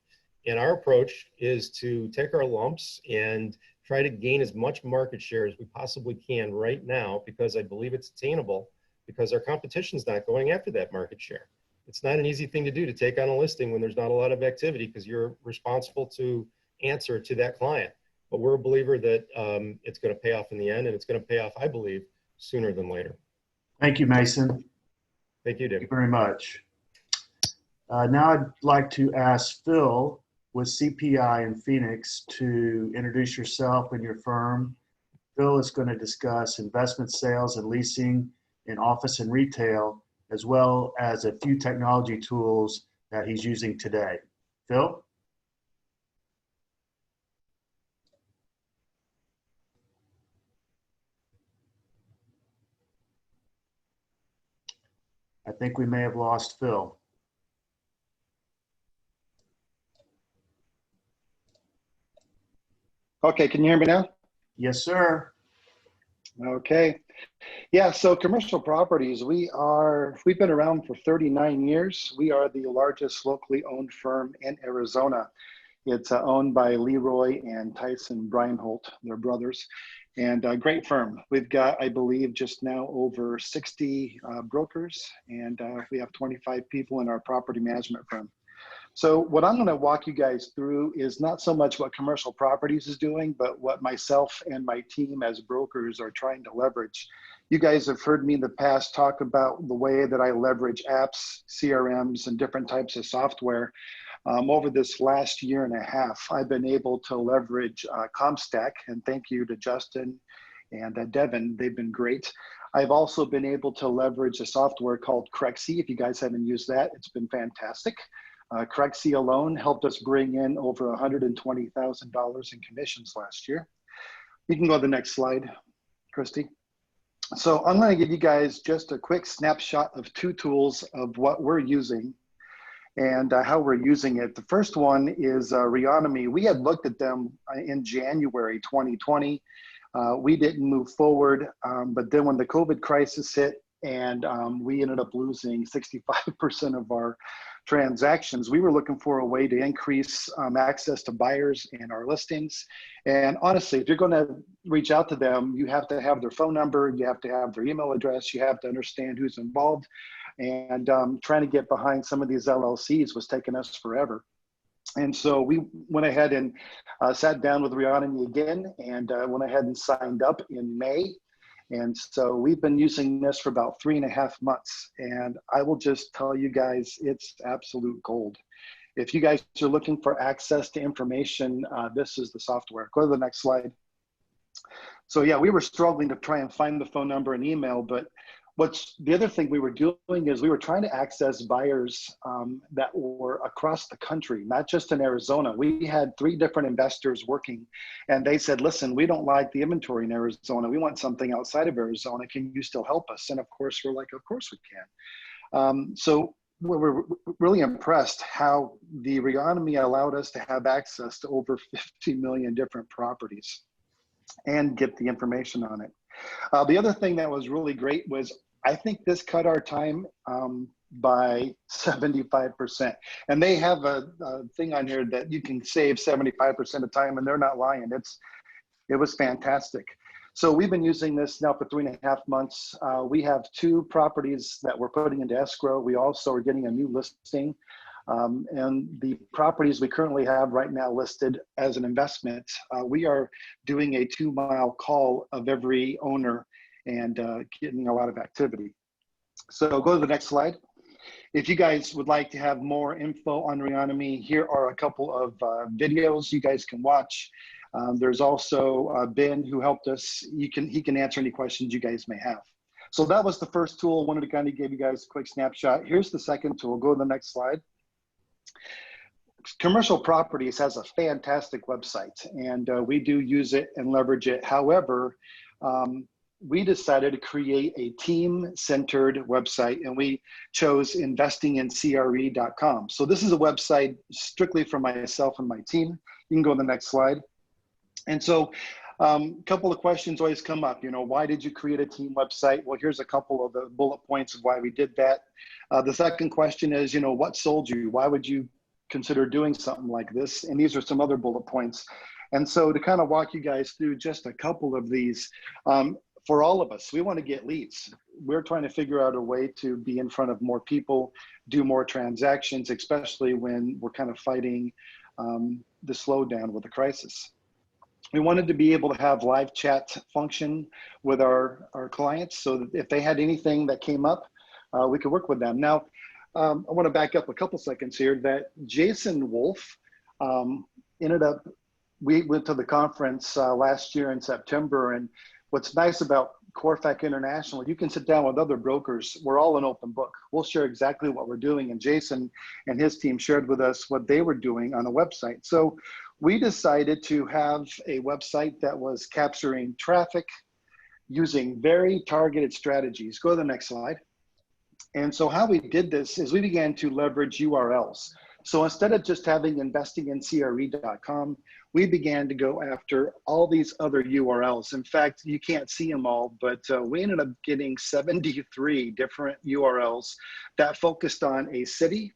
And our approach is to take our lumps and try to gain as much market share as we possibly can right now, because I believe it's attainable, because our competition's not going after that market share. It's not an easy thing to do, to take on a listing when there's not a lot of activity, because you're responsible to answer to that client. But we're a believer that it's going to pay off in the end, and it's going to pay off, I believe, sooner than later. Thank you, Mason. Thank you, Thank you David. very much. Now I'd like to ask Phil with CPI in Phoenix to introduce yourself and your firm. Phil is going to discuss investment sales and leasing in office and retail, as well as a few technology tools that he's using today. Phil? I think we may have lost Phil. Okay, can you hear me now? Yes, sir. Okay. Yeah, so commercial properties, we've been around for 39 years. We are the largest locally owned firm in Arizona. It's owned by Leroy and Tyson Breinholt, they're brothers, and a great firm. We've got, I believe, just now over 60 brokers, and we have 25 people in our property management firm. So what I'm going to walk you guys through is not so much what commercial properties is doing, but what myself and my team as brokers are trying to leverage. You guys have heard me in the past talk about the way that I leverage apps, CRMs, and different types of software. Over this last year and a half, I've been able to leverage CompStack, and thank you to Justin and Devin, they've been great. I've also been able to leverage a software called Crexi. If you guys haven't used that, it's been fantastic. Crexi alone helped us bring in over $120,000 in commissions last year. You can go to the next slide, Christy. So I'm going to give you guys just a quick snapshot of two tools of what we're using and how we're using it. The first one is Reonomy. We had looked at them in January 2020. We didn't move forward, but then when the COVID crisis hit and we ended up losing 65% of our transactions, we were looking for a way to increase access to buyers in our listings. And honestly, if you're going to reach out to them, you have to have their phone number, you have to have their email address, you have to understand who's involved. And trying to get behind some of these LLCs was taking us forever. And so we went ahead and sat down with Reonomy again and went ahead and signed up in May. And so we've been using this for about 3.5 months. And I will just tell you guys, it's absolute gold. If you guys are looking for access to information, this is the software. Go to the next slide. So yeah, we were struggling to try and find the phone number and email, but the other thing we were doing is we were trying to access buyers that were across the country, not just in Arizona. We had 3 different investors working, and they said, listen, we don't like the inventory in Arizona. We want something outside of Arizona. Can you still help us? And of course, we're like, of course we can. So we're really impressed how the Reonomy allowed us to have access to over 50 million different properties and get the information on it. The other thing that was really great was I think this cut our time by 75%. And they have a thing on here that you can save 75% of time, and they're not lying. It was fantastic. So we've been using this now for 3.5 months. We have 2 properties that we're putting into escrow. We also are getting a new listing. And the properties we currently have right now listed as an investment, we are doing a 2-mile call of every owner and getting a lot of activity. So go to the next slide. If you guys would like to have more info on Reonomy, here are a couple of videos you guys can watch. There's also Ben who helped us. He can answer any questions you guys may have. So that was the first tool. I wanted to kind of give you guys a quick snapshot. Here's the second tool. Go to the next slide. Commercial Properties has a fantastic website, and we do use it and leverage it. However, we decided to create a team-centered website, and we chose investingincre.com. So this is a website strictly for myself and my team. You can go to the next slide. And so Couple of questions always come up. Why did you create a team website? Well, here's a couple of the bullet points of why we did that. The second question is, what sold you? Why would you consider doing something like this? And these are some other bullet points. And so to kind of walk you guys through just a couple of these, for all of us, we want to get leads. We're trying to figure out a way to be in front of more people, do more transactions, especially when we're kind of fighting the slowdown with the crisis. We wanted to be able to have live chat function with our clients so that if they had anything that came up, we could work with them. Now, I want to back up a couple seconds here that Jason Wolf we went to the conference last year in September, and what's nice about CORFAC International, you can sit down with other brokers. We're all an open book. We'll share exactly what we're doing, and Jason and his team shared with us what they were doing on a website. So we decided to have a website that was capturing traffic using very targeted strategies. Go to the next slide. And so how we did this is we began to leverage URLs. So instead of just having investingincre.com, we began to go after all these other URLs. In fact, you can't see them all, but we ended up getting 73 different URLs that focused on a city,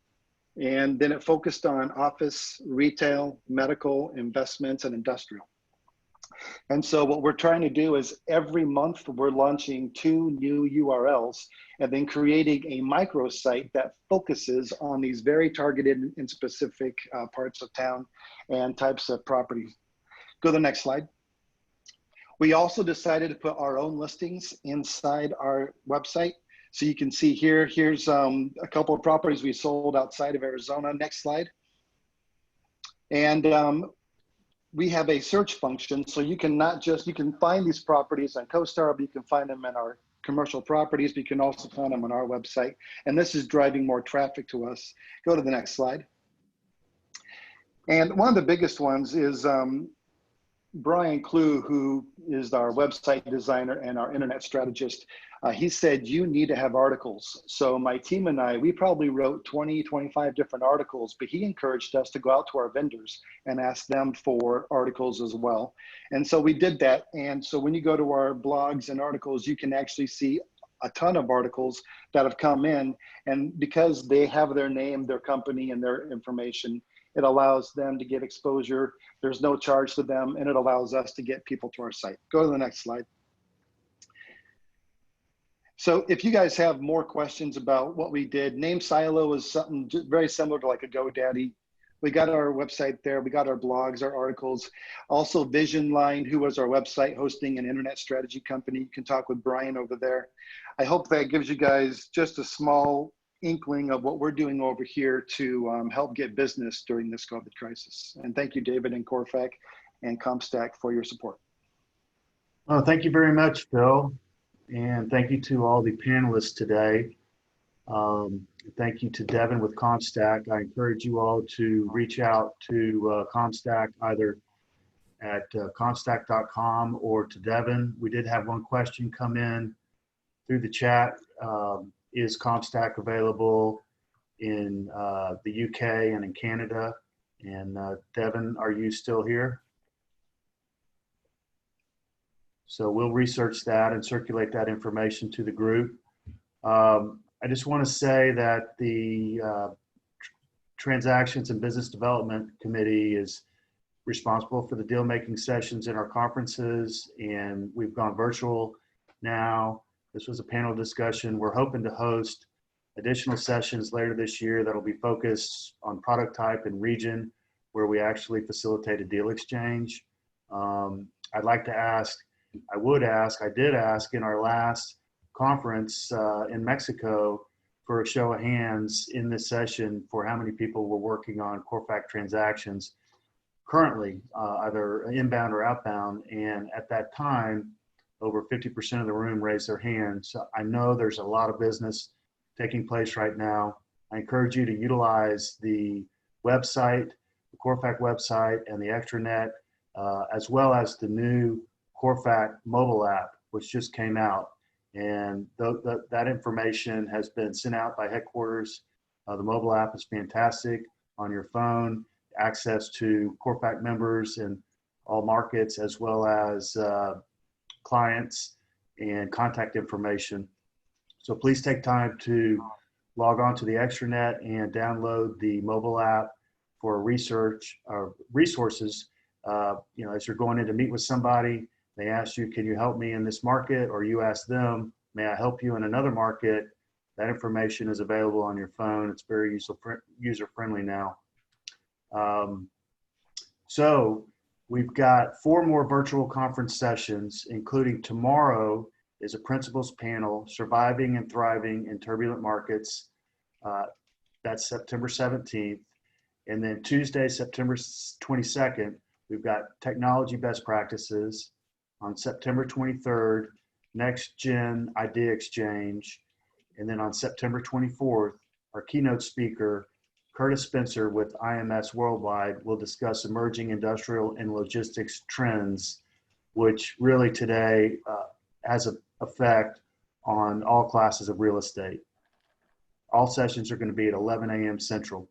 and then it focused on office, retail, medical, investments, and industrial. And so what we're trying to do is every month we're launching 2 new URLs and then creating a microsite that focuses on these very targeted and specific parts of town and types of properties. Go to the next slide. We also decided to put our own listings inside our website. So you can see here's a couple of properties we sold outside of Arizona. Next slide. And we have a search function, so you can find these properties on CoStar, but you can find them in our commercial properties, but you can also find them on our website. And this is driving more traffic to us. Go to the next slide. And one of the biggest ones is Brian Clue, who is our website designer and our internet strategist. He said, you need to have articles. So my team and I, we probably wrote 20, 25 different articles, but he encouraged us to go out to our vendors and ask them for articles as well. And so we did that. And so when you go to our blogs and articles, you can actually see a ton of articles that have come in. And because they have their name, their company, and their information, it allows them to get exposure. There's no charge to them, and it allows us to get people to our site. Go to the next slide. So if you guys have more questions about what we did, Name Silo is something very similar to like a GoDaddy. We got our website there. We got our blogs, our articles. Also Vision Line, who was our website hosting an internet strategy company. You can talk with Brian over there. I hope that gives you guys just a small inkling of what we're doing over here to help get business during this COVID crisis. And thank you, David and CORFAC and CompStack for your support. Well, thank you very much, Phil. And thank you to all the panelists today. Thank you to Devin with CompStack. I encourage you all to reach out to CompStack either at compstack.com or to Devin. We did have one question come in through the chat. Is CompStack available in the UK and in Canada? And Devin, are you still here? So we'll research that and circulate that information to the group. I just want to say that the Transactions and Business Development Committee is responsible for the deal-making sessions in our conferences, and we've gone virtual now. This was a panel discussion. We're hoping to host additional sessions later this year that'll be focused on product type and region where we actually facilitate a deal exchange. I did ask in our last conference in Mexico for a show of hands in this session for how many people were working on CORFAC transactions currently, either inbound or outbound. And at that time, over 50% of the room raised their hands. So I know there's a lot of business taking place right now. I encourage you to utilize the website, the CORFAC website, and the extranet, as well as the new CORFAC mobile app, which just came out. And that information has been sent out by headquarters. The mobile app is fantastic on your phone, access to CORFAC members and all markets, as well as clients and contact information. So please take time to log on to the extranet and download the mobile app for research or resources. As you're going in to meet with somebody, they ask you, can you help me in this market? Or you ask them, may I help you in another market? That information is available on your phone. It's very user-friendly now. So we've got 4 more virtual conference sessions, including tomorrow is a principals panel, Surviving and Thriving in Turbulent Markets. That's September 17th. And then Tuesday, September 22nd, we've got Technology Best Practices. On September 23rd, Next Gen Idea Exchange. And then on September 24th, our keynote speaker, Curtis Spencer with IMS Worldwide, will discuss emerging industrial and logistics trends, which really today has an effect on all classes of real estate. All sessions are going to be at 11 a.m. Central.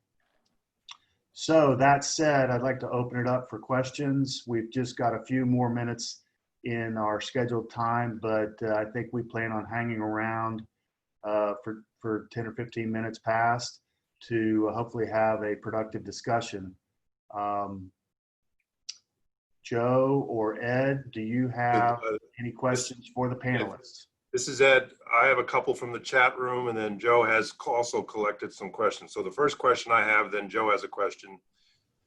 So that said, I'd like to open it up for questions. We've just got a few more minutes in our scheduled time, but I think we plan on hanging around for 10 or 15 minutes past to hopefully have a productive discussion. Joe or Ed, do you have any questions for the panelists? This is Ed. I have a couple from the chat room, and then Joe has also collected some questions. So the first question I have, then Joe has a question,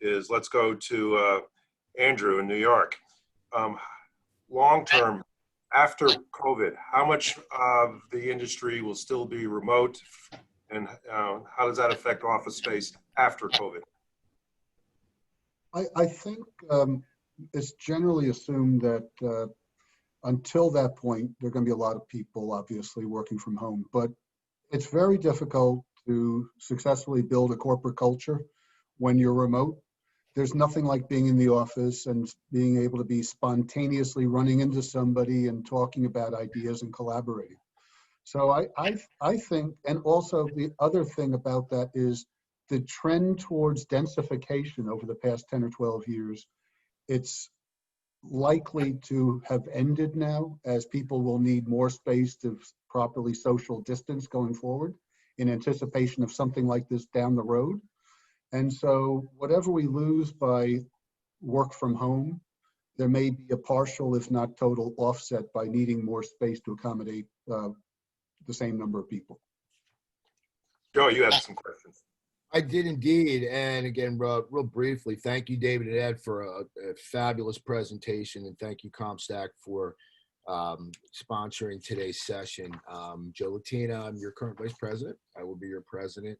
is let's go to Andrew in New York. Long term, after COVID, how much of the industry will still be remote, and how does that affect office space after COVID? I think it's generally assumed that until that point, there are going to be a lot of people obviously working from home, but it's very difficult to successfully build a corporate culture when you're remote. There's nothing like being in the office and being able to be spontaneously running into somebody and talking about ideas and collaborating. So I think, and also the other thing about that is the trend towards densification over the past 10 or 12 years. It's likely to have ended now, as people will need more space to properly social distance going forward in anticipation of something like this down the road. And so whatever we lose by work from home, there may be a partial, if not total, offset by needing more space to accommodate the same number of people. Joe, you have some questions. I did indeed. And again, real briefly, thank you, David and Ed, for a fabulous presentation. And thank you, CompStack, for sponsoring today's session. Joe Latina, I'm your current vice president. I will be your president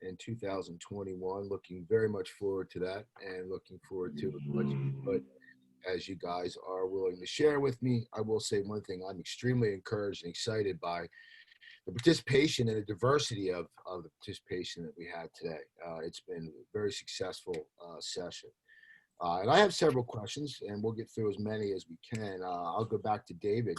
in 2021. Looking very much forward to that, and looking forward to as much input as you guys are willing to share with me. I will say one thing: I'm extremely encouraged and excited by the participation and the diversity of the participation that we had today. It's been a very successful session. And I have several questions, and we'll get through as many as we can. I'll go back to David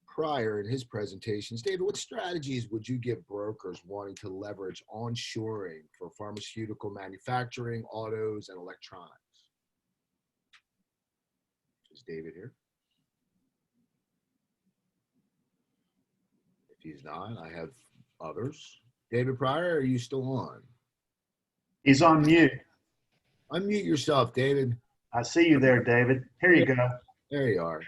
prior in his presentations. David, what strategies would you give brokers wanting to leverage onshoring for pharmaceutical manufacturing, autos, and electronics? Is David here? If he's not, I have others. David Pryor, are you still on? He's on mute. Unmute yourself, David. I see you there, David. Here you go. There you are.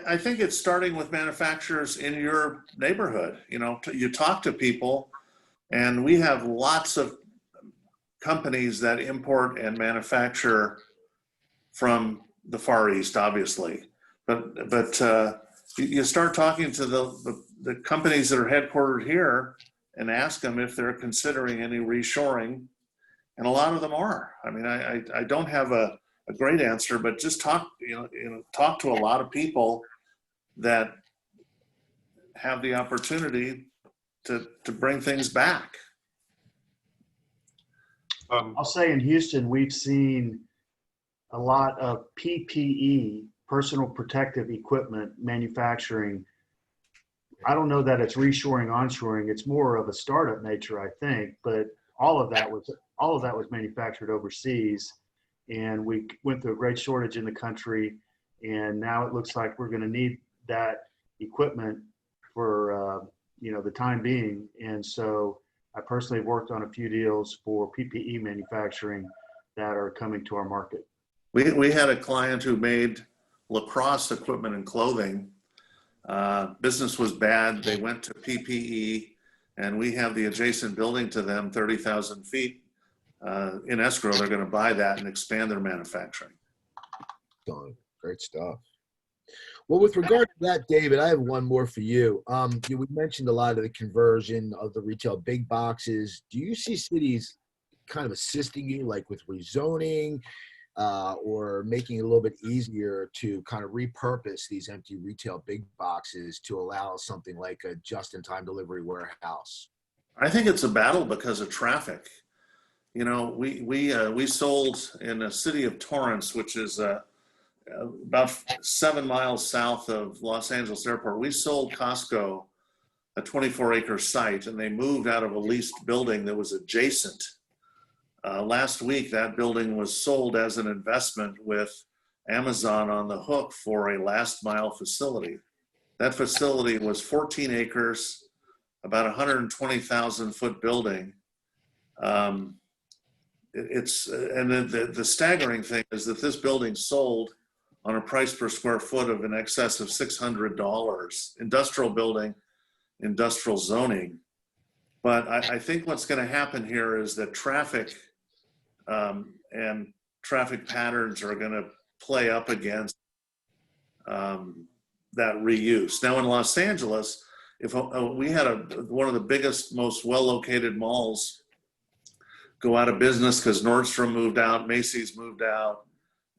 I think it's starting with manufacturers in your neighborhood. You know, you talk to people, and we have lots of companies that import and manufacture from the Far East, obviously. But you start talking to the companies that are headquartered here and ask them if they're considering any reshoring, and a lot of them are. I mean, I don't have a great answer, but just talk to a lot of people that have the opportunity to bring things back. I'll say in Houston, we've seen a lot of PPE, personal protective equipment manufacturing. I don't know that it's reshoring, onshoring. It's more of a startup nature, I think, but all of that was manufactured overseas. And we went through a great shortage in the country. And now it looks like we're going to need that equipment for, the time being. And so I personally have worked on a few deals for PPE manufacturing that are coming to our market. We had a client who made lacrosse equipment and clothing. Business was bad. They went to PPE, and we have the adjacent building to them, 30,000 feet. In escrow, they're going to buy that and expand their manufacturing. Great stuff. Well, with regard to that, David, I have one more for you. We mentioned a lot of the conversion of the retail big boxes. Do you see cities kind of assisting you, like with rezoning, or making it a little bit easier to kind of repurpose these empty retail big boxes to allow something like a just-in-time delivery warehouse? I think it's a battle because of traffic. We sold in the city of Torrance, which is about 7 miles south of Los Angeles Airport. We sold Costco a 24-acre site, and they moved out of a leased building that was adjacent. Last week, that building was sold as an investment with Amazon on the hook for a last mile facility. That facility was 14 acres, about 120,000 foot building. And then the staggering thing is that this building sold on a price per square foot of in excess of $600. Industrial building, industrial zoning. But I think what's going to happen here is that traffic and traffic patterns are going to play up against that reuse. Now in Los Angeles, if we had one of the biggest, most well-located malls go out of business because Nordstrom moved out, Macy's moved out,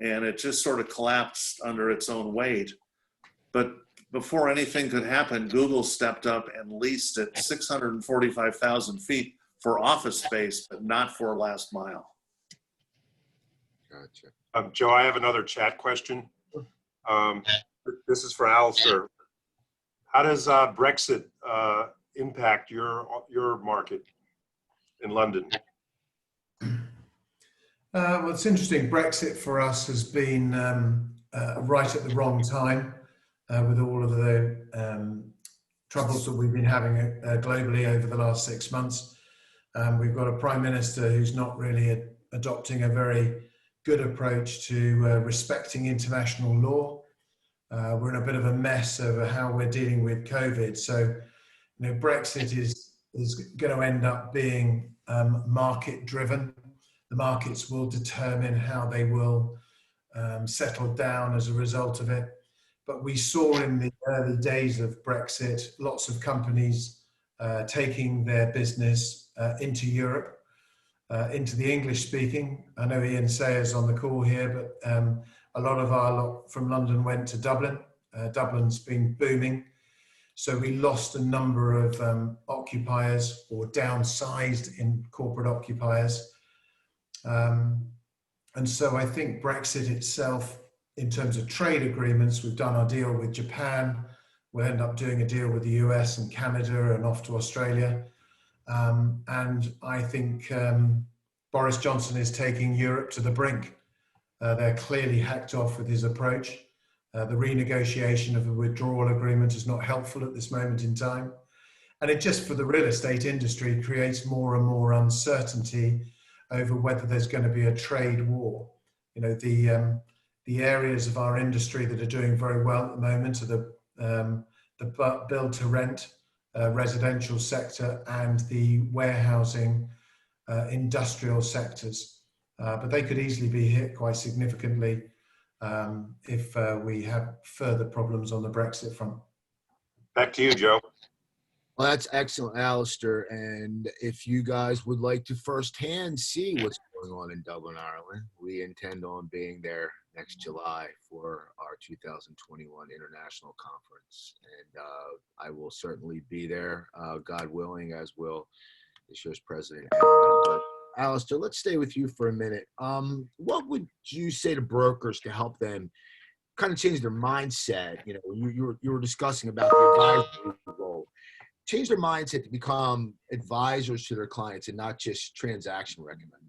and it just sort of collapsed under its own weight. But before anything could happen, Google stepped up and leased it 645,000 feet for office space, but not for last mile. Gotcha. Joe, I have another chat question. This is for Alistair. How does Brexit impact your market in London? Well, it's interesting. Brexit for us has been right at the wrong time with all of the troubles that we've been having globally over the last 6 months. We've got a prime minister who's not really adopting a very good approach to respecting international law. We're in a bit of a mess over how we're dealing with COVID. So, Brexit is going to end up being market driven. The markets will determine how they will settle down as a result of it. But we saw in the early days of Brexit, lots of companies taking their business into Europe, into the English speaking. I know Ian Sayers on the call here, but a lot of our lot from London went to Dublin. Dublin's been booming. So we lost a number of occupiers, or downsized in corporate occupiers. And so I think Brexit itself, in terms of trade agreements, we've done our deal with Japan. We'll end up doing a deal with the US and Canada and off to Australia. And I think Boris Johnson is taking Europe to the brink. They're clearly hacked off with his approach. The renegotiation of a withdrawal agreement is not helpful at this moment in time. And it just, for the real estate industry, creates more and more uncertainty over whether there's going to be a trade war. The areas of our industry that are doing very well at the moment are the build to rent residential sector and the warehousing industrial sectors. But they could easily be hit quite significantly if we have further problems on the Brexit front. Back to you, Joe. Well, that's excellent, Alistair. And if you guys would like to firsthand see what's going on in Dublin, Ireland, we intend on being there next July for our 2021 International Conference. And I will certainly be there, God willing, as will this year's president. But Alistair, let's stay with you for a minute. What would you say to brokers to help them kind of change their mindset? You were discussing about the advisory role. Change their mindset to become advisors to their clients and not just transaction recommenders.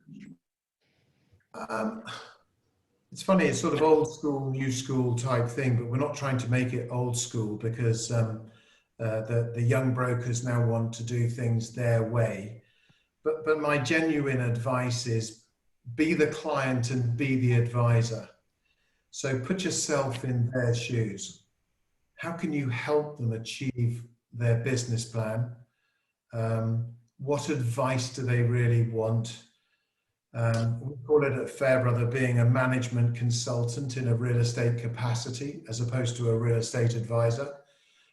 It's funny, it's sort of old school, new school type thing, but we're not trying to make it old school because the young brokers now want to do things their way. But my genuine advice is be the client and be the advisor. So put yourself in their shoes. How can you help them achieve their business plan? What advice do they really want? We call it at Fairbrother being a management consultant in a real estate capacity as opposed to a real estate advisor.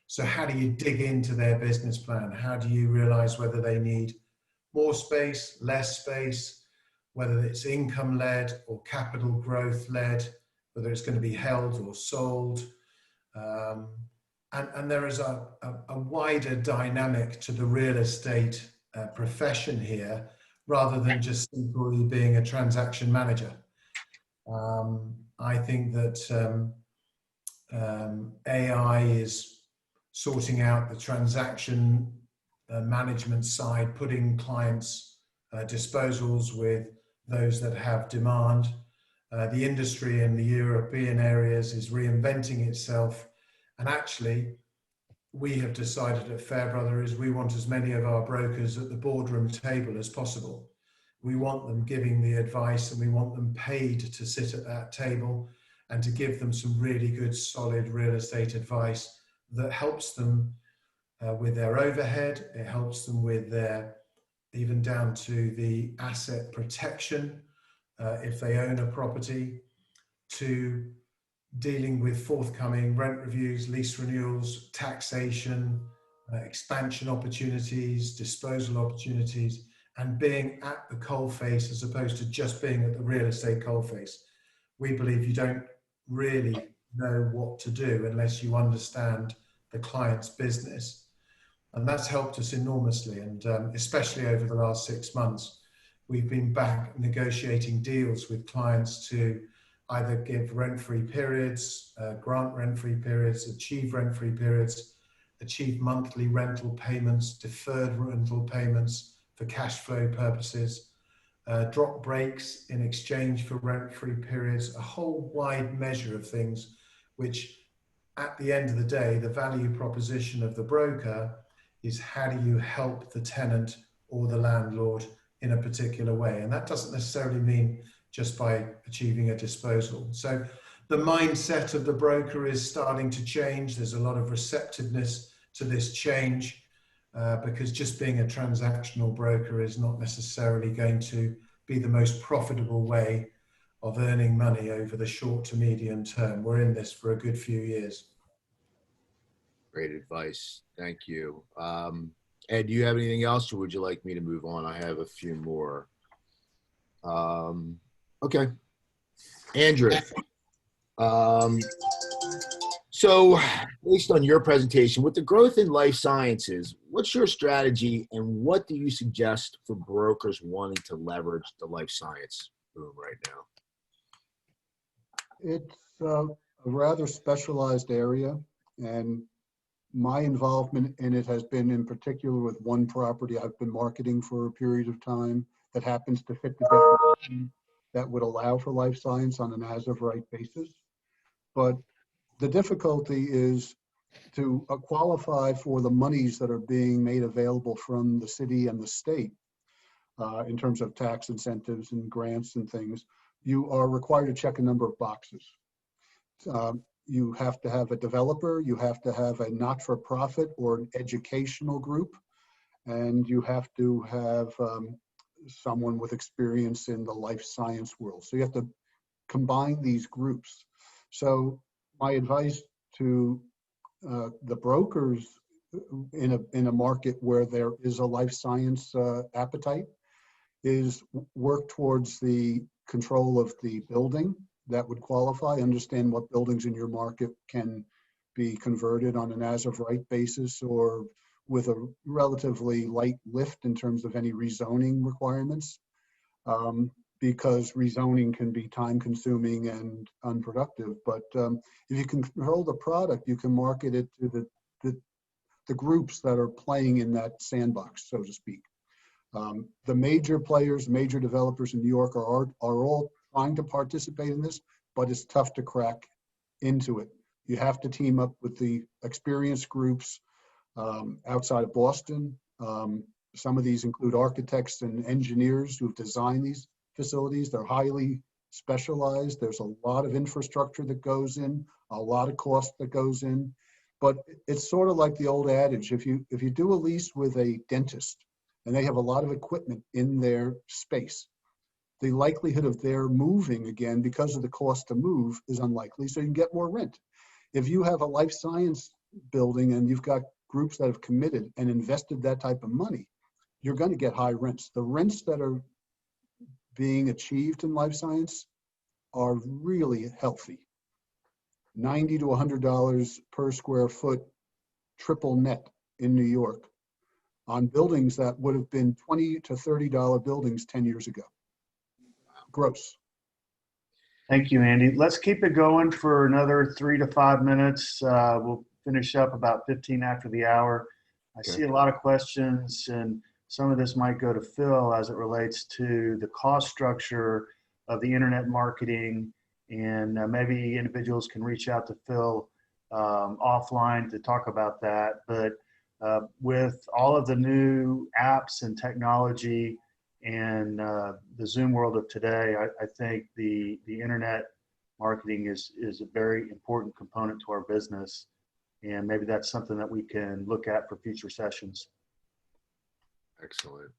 So how do you dig into their business plan? How do you realize whether they need more space, less space, whether it's income led or capital growth led, whether it's going to be held or sold? And there is a wider dynamic to the real estate profession here, rather than just simply being a transaction manager. I think that AI is sorting out the transaction management side, putting clients' disposals with those that have demand. The industry in the European areas is reinventing itself. And actually, we have decided at Fairbrother is we want as many of our brokers at the boardroom table as possible. We want them giving the advice and we want them paid to sit at that table and to give them some really good, solid real estate advice that helps them with their overhead. It helps them with their, even down to the asset protection if they own a property, to dealing with forthcoming rent reviews, lease renewals, taxation, expansion opportunities, disposal opportunities, and being at the coalface as opposed to just being at the real estate coalface. We believe you don't really know what to do unless you understand the client's business. And that's helped us enormously. And especially over the last 6 months, we've been back negotiating deals with clients to either give rent-free periods, grant rent-free periods, achieve rent-free periods, achieve monthly rental payments, deferred rental payments for cash flow purposes, drop breaks in exchange for rent-free periods, a whole wide measure of things, which at the end of the day, the value proposition of the broker is how do you help the tenant or the landlord in a particular way? And that doesn't necessarily mean just by achieving a disposal. So the mindset of the broker is starting to change. There's a lot of receptiveness to this change because just being a transactional broker is not necessarily going to be the most profitable way of earning money over the short to medium term. We're in this for a good few years. Great advice. Thank you. Ed, do you have anything else or would you like me to move on? I have a few more. Okay. Andrew. So based on your presentation, with the growth in life sciences, what's your strategy and what do you suggest for brokers wanting to leverage the life science boom right now? It's a rather specialized area, and my involvement in it has been in particular with one property I've been marketing for a period of time that happens to fit the definition that would allow for life science on an as-of-right basis. But the difficulty is to qualify for the monies that are being made available from the city and the state in terms of tax incentives and grants and things. You are required to check a number of boxes. You have to have a developer, you have to have a not-for-profit or an educational group, and you have to have someone with experience in the life science world. So you have to combine these groups. So my advice to the brokers in a market where there is a life science appetite is work towards the control of the building that would qualify, understand what buildings in your market can be converted on an as-of-right basis or with a relatively light lift in terms of any rezoning requirements, because rezoning can be time-consuming and unproductive. But if you can control the product, you can market it to the groups that are playing in that sandbox, so to speak. The major players, major developers in New York are all trying to participate in this, but it's tough to crack into it. You have to team up with the experienced groups outside of Boston. Some of these include architects and engineers who've designed these facilities. They're highly specialized. There's a lot of infrastructure that goes in, a lot of cost that goes in. But it's sort of like the old adage, if you do a lease with a dentist and they have a lot of equipment in their space, the likelihood of their moving again because of the cost to move is unlikely, so you can get more rent. If you have a life science building and you've got groups that have committed and invested that type of money, you're going to get high rents. The rents that are being achieved in life science are really healthy. $90 to $100 per square foot, triple net in New York, on buildings that would have been $20 to $30 buildings 10 years ago. Gross. Thank you, Andy. Let's keep it going for another 3 to 5 minutes. We'll finish up about 15 after the hour. I see a lot of questions, and some of this might go to Phil as it relates to the cost structure of the internet marketing, and maybe individuals can reach out to Phil offline to talk about that. But with all of the new apps and technology and the Zoom world of today, I think the internet marketing is a very important component to our business. And maybe that's something that we can look at for future sessions. Excellent.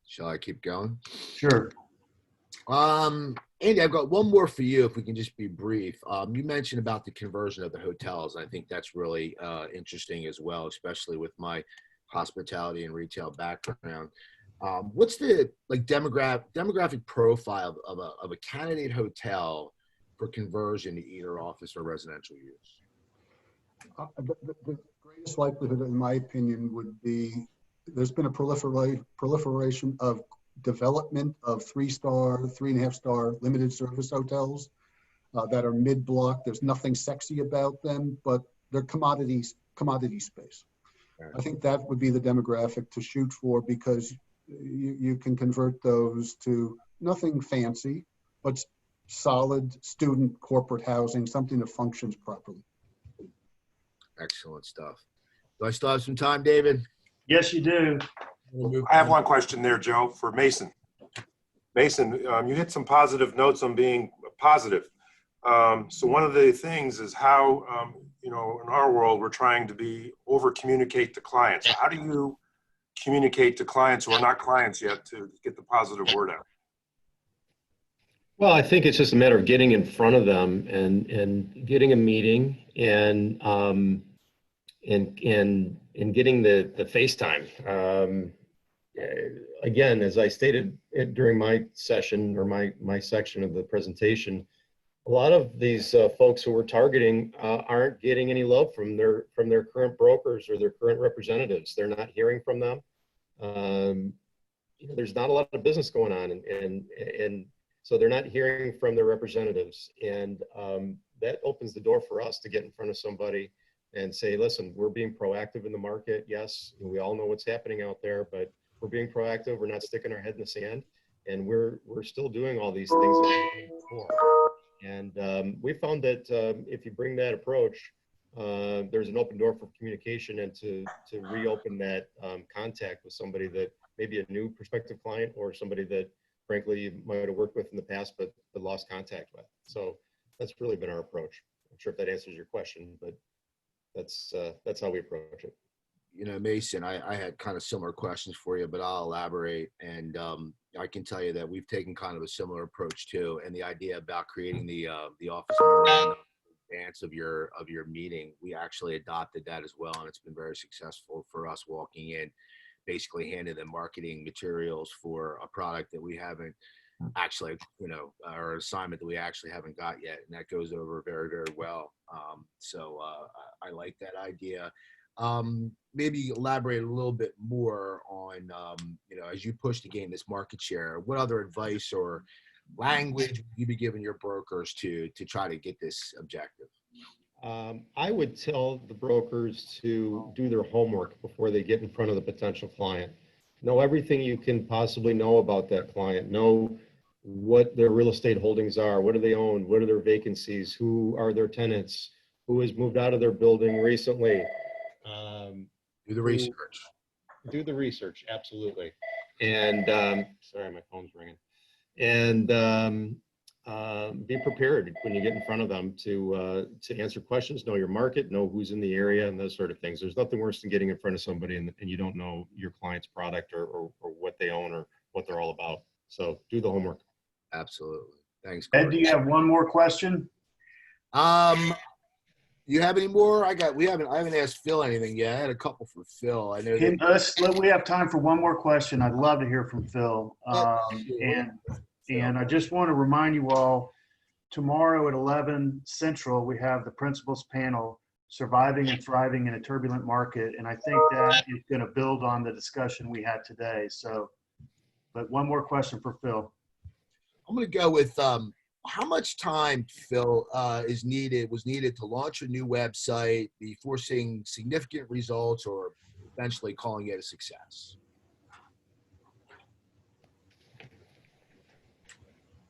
Shall I keep going? Sure. Andy, I've got one more for you, if we can just be brief. You mentioned about the conversion of the hotels. I think that's really interesting as well, especially with my hospitality and retail background. What's the demographic profile of a candidate hotel for conversion to either office or residential use? The greatest likelihood, in my opinion, would be there's been a proliferation of development of 3-star, 3.5-star limited service hotels that are mid-block. There's nothing sexy about them, but they're commodity space. Right. I think that would be the demographic to shoot for, because you can convert those to nothing fancy, but solid student corporate housing, something that functions properly. Excellent stuff. Do I still have some time, David? Yes, you do. I have one question there, Joe, for Mason. Mason, you hit some positive notes on being positive. So one of the things is how, in our world, we're trying to over-communicate to clients. How do you communicate to clients who are not clients yet to get the positive word out? Well, I think it's just a matter of getting in front of them and getting a meeting and getting the FaceTime. Again, as I stated during my session or my section of the presentation, a lot of these folks who we're targeting aren't getting any love from their current brokers or their current representatives. They're not hearing from them. There's not a lot of business going on, and so they're not hearing from their representatives, and that opens the door for us to get in front of somebody and say, listen, we're being proactive in the market. Yes, we all know what's happening out there, but we're being proactive. We're not sticking our head in the sand, and we're still doing all these things that we did before. And we found that if you bring that approach, there's an open door for communication and to reopen that contact with somebody that may be a new prospective client or somebody that frankly you might have worked with in the past but lost contact with. So that's really been our approach. I'm sure if that answers your question, but that's how we approach it. Mason, I had kind of similar questions for you, but I'll elaborate. And I can tell you that we've taken kind of a similar approach too. And the idea about creating the office memorandum in advance of your meeting, we actually adopted that as well, and it's been very successful for us walking in, basically handing them marketing materials for a product that we haven't actually, or assignment that we actually haven't got yet, and that goes over very, very well. So I like that idea. Maybe elaborate a little bit more on, as you push to gain this market share, what other advice or language would you be giving your brokers to try to get this objective? I would tell the brokers to do their homework before they get in front of the potential client. Know everything you can possibly know about that client. Know what their real estate holdings are, what do they own, what are their vacancies, who are their tenants, who has moved out of their building recently. Do the research. Do the research, absolutely. And sorry, my phone's ringing. And be prepared when you get in front of them to answer questions, know your market, know who's in the area, and those sort of things. There's nothing worse than getting in front of somebody and you don't know your client's product or what they own or what they're all about. So do the homework. Absolutely. Thanks. Ed, Court. do you have one more question? You have any more? I haven't asked Phil anything yet. I had a couple for Phil. I know We have time for one more question. I'd love to hear from Phil. And I just want to remind you all, tomorrow at 11 Central, we have the principals panel, Surviving and Thriving in a Turbulent Market. And I think that is going to build on the discussion we had today. So, but one more question for Phil. I'm going to go with how much time, Phil, was needed to launch a new website before seeing significant results or eventually calling it a success?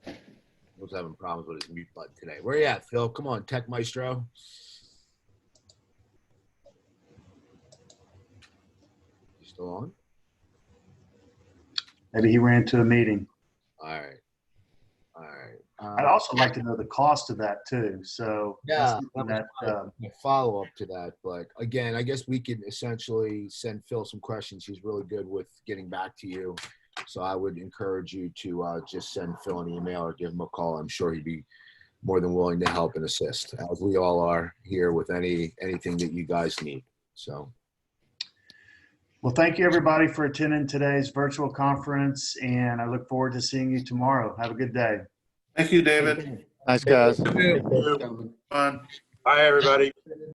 I was having problems with his mute button today. Where you at, Phil? Come on, Tech Maestro. You still on? Maybe he ran to a meeting. All right. I'd also like to know the cost of that too. So Yeah, that follow up to that. But again, I guess we can essentially send Phil some questions. He's really good with getting back to you. So I would encourage you to just send Phil an email or give him a call. I'm sure he'd be more than willing to help and assist, as we all are here with anything that you guys need. So. Well, thank you everybody for attending today's virtual conference, and I look forward to seeing you tomorrow. Have a good day. Thank you, David. Nice guys. Bye, everybody.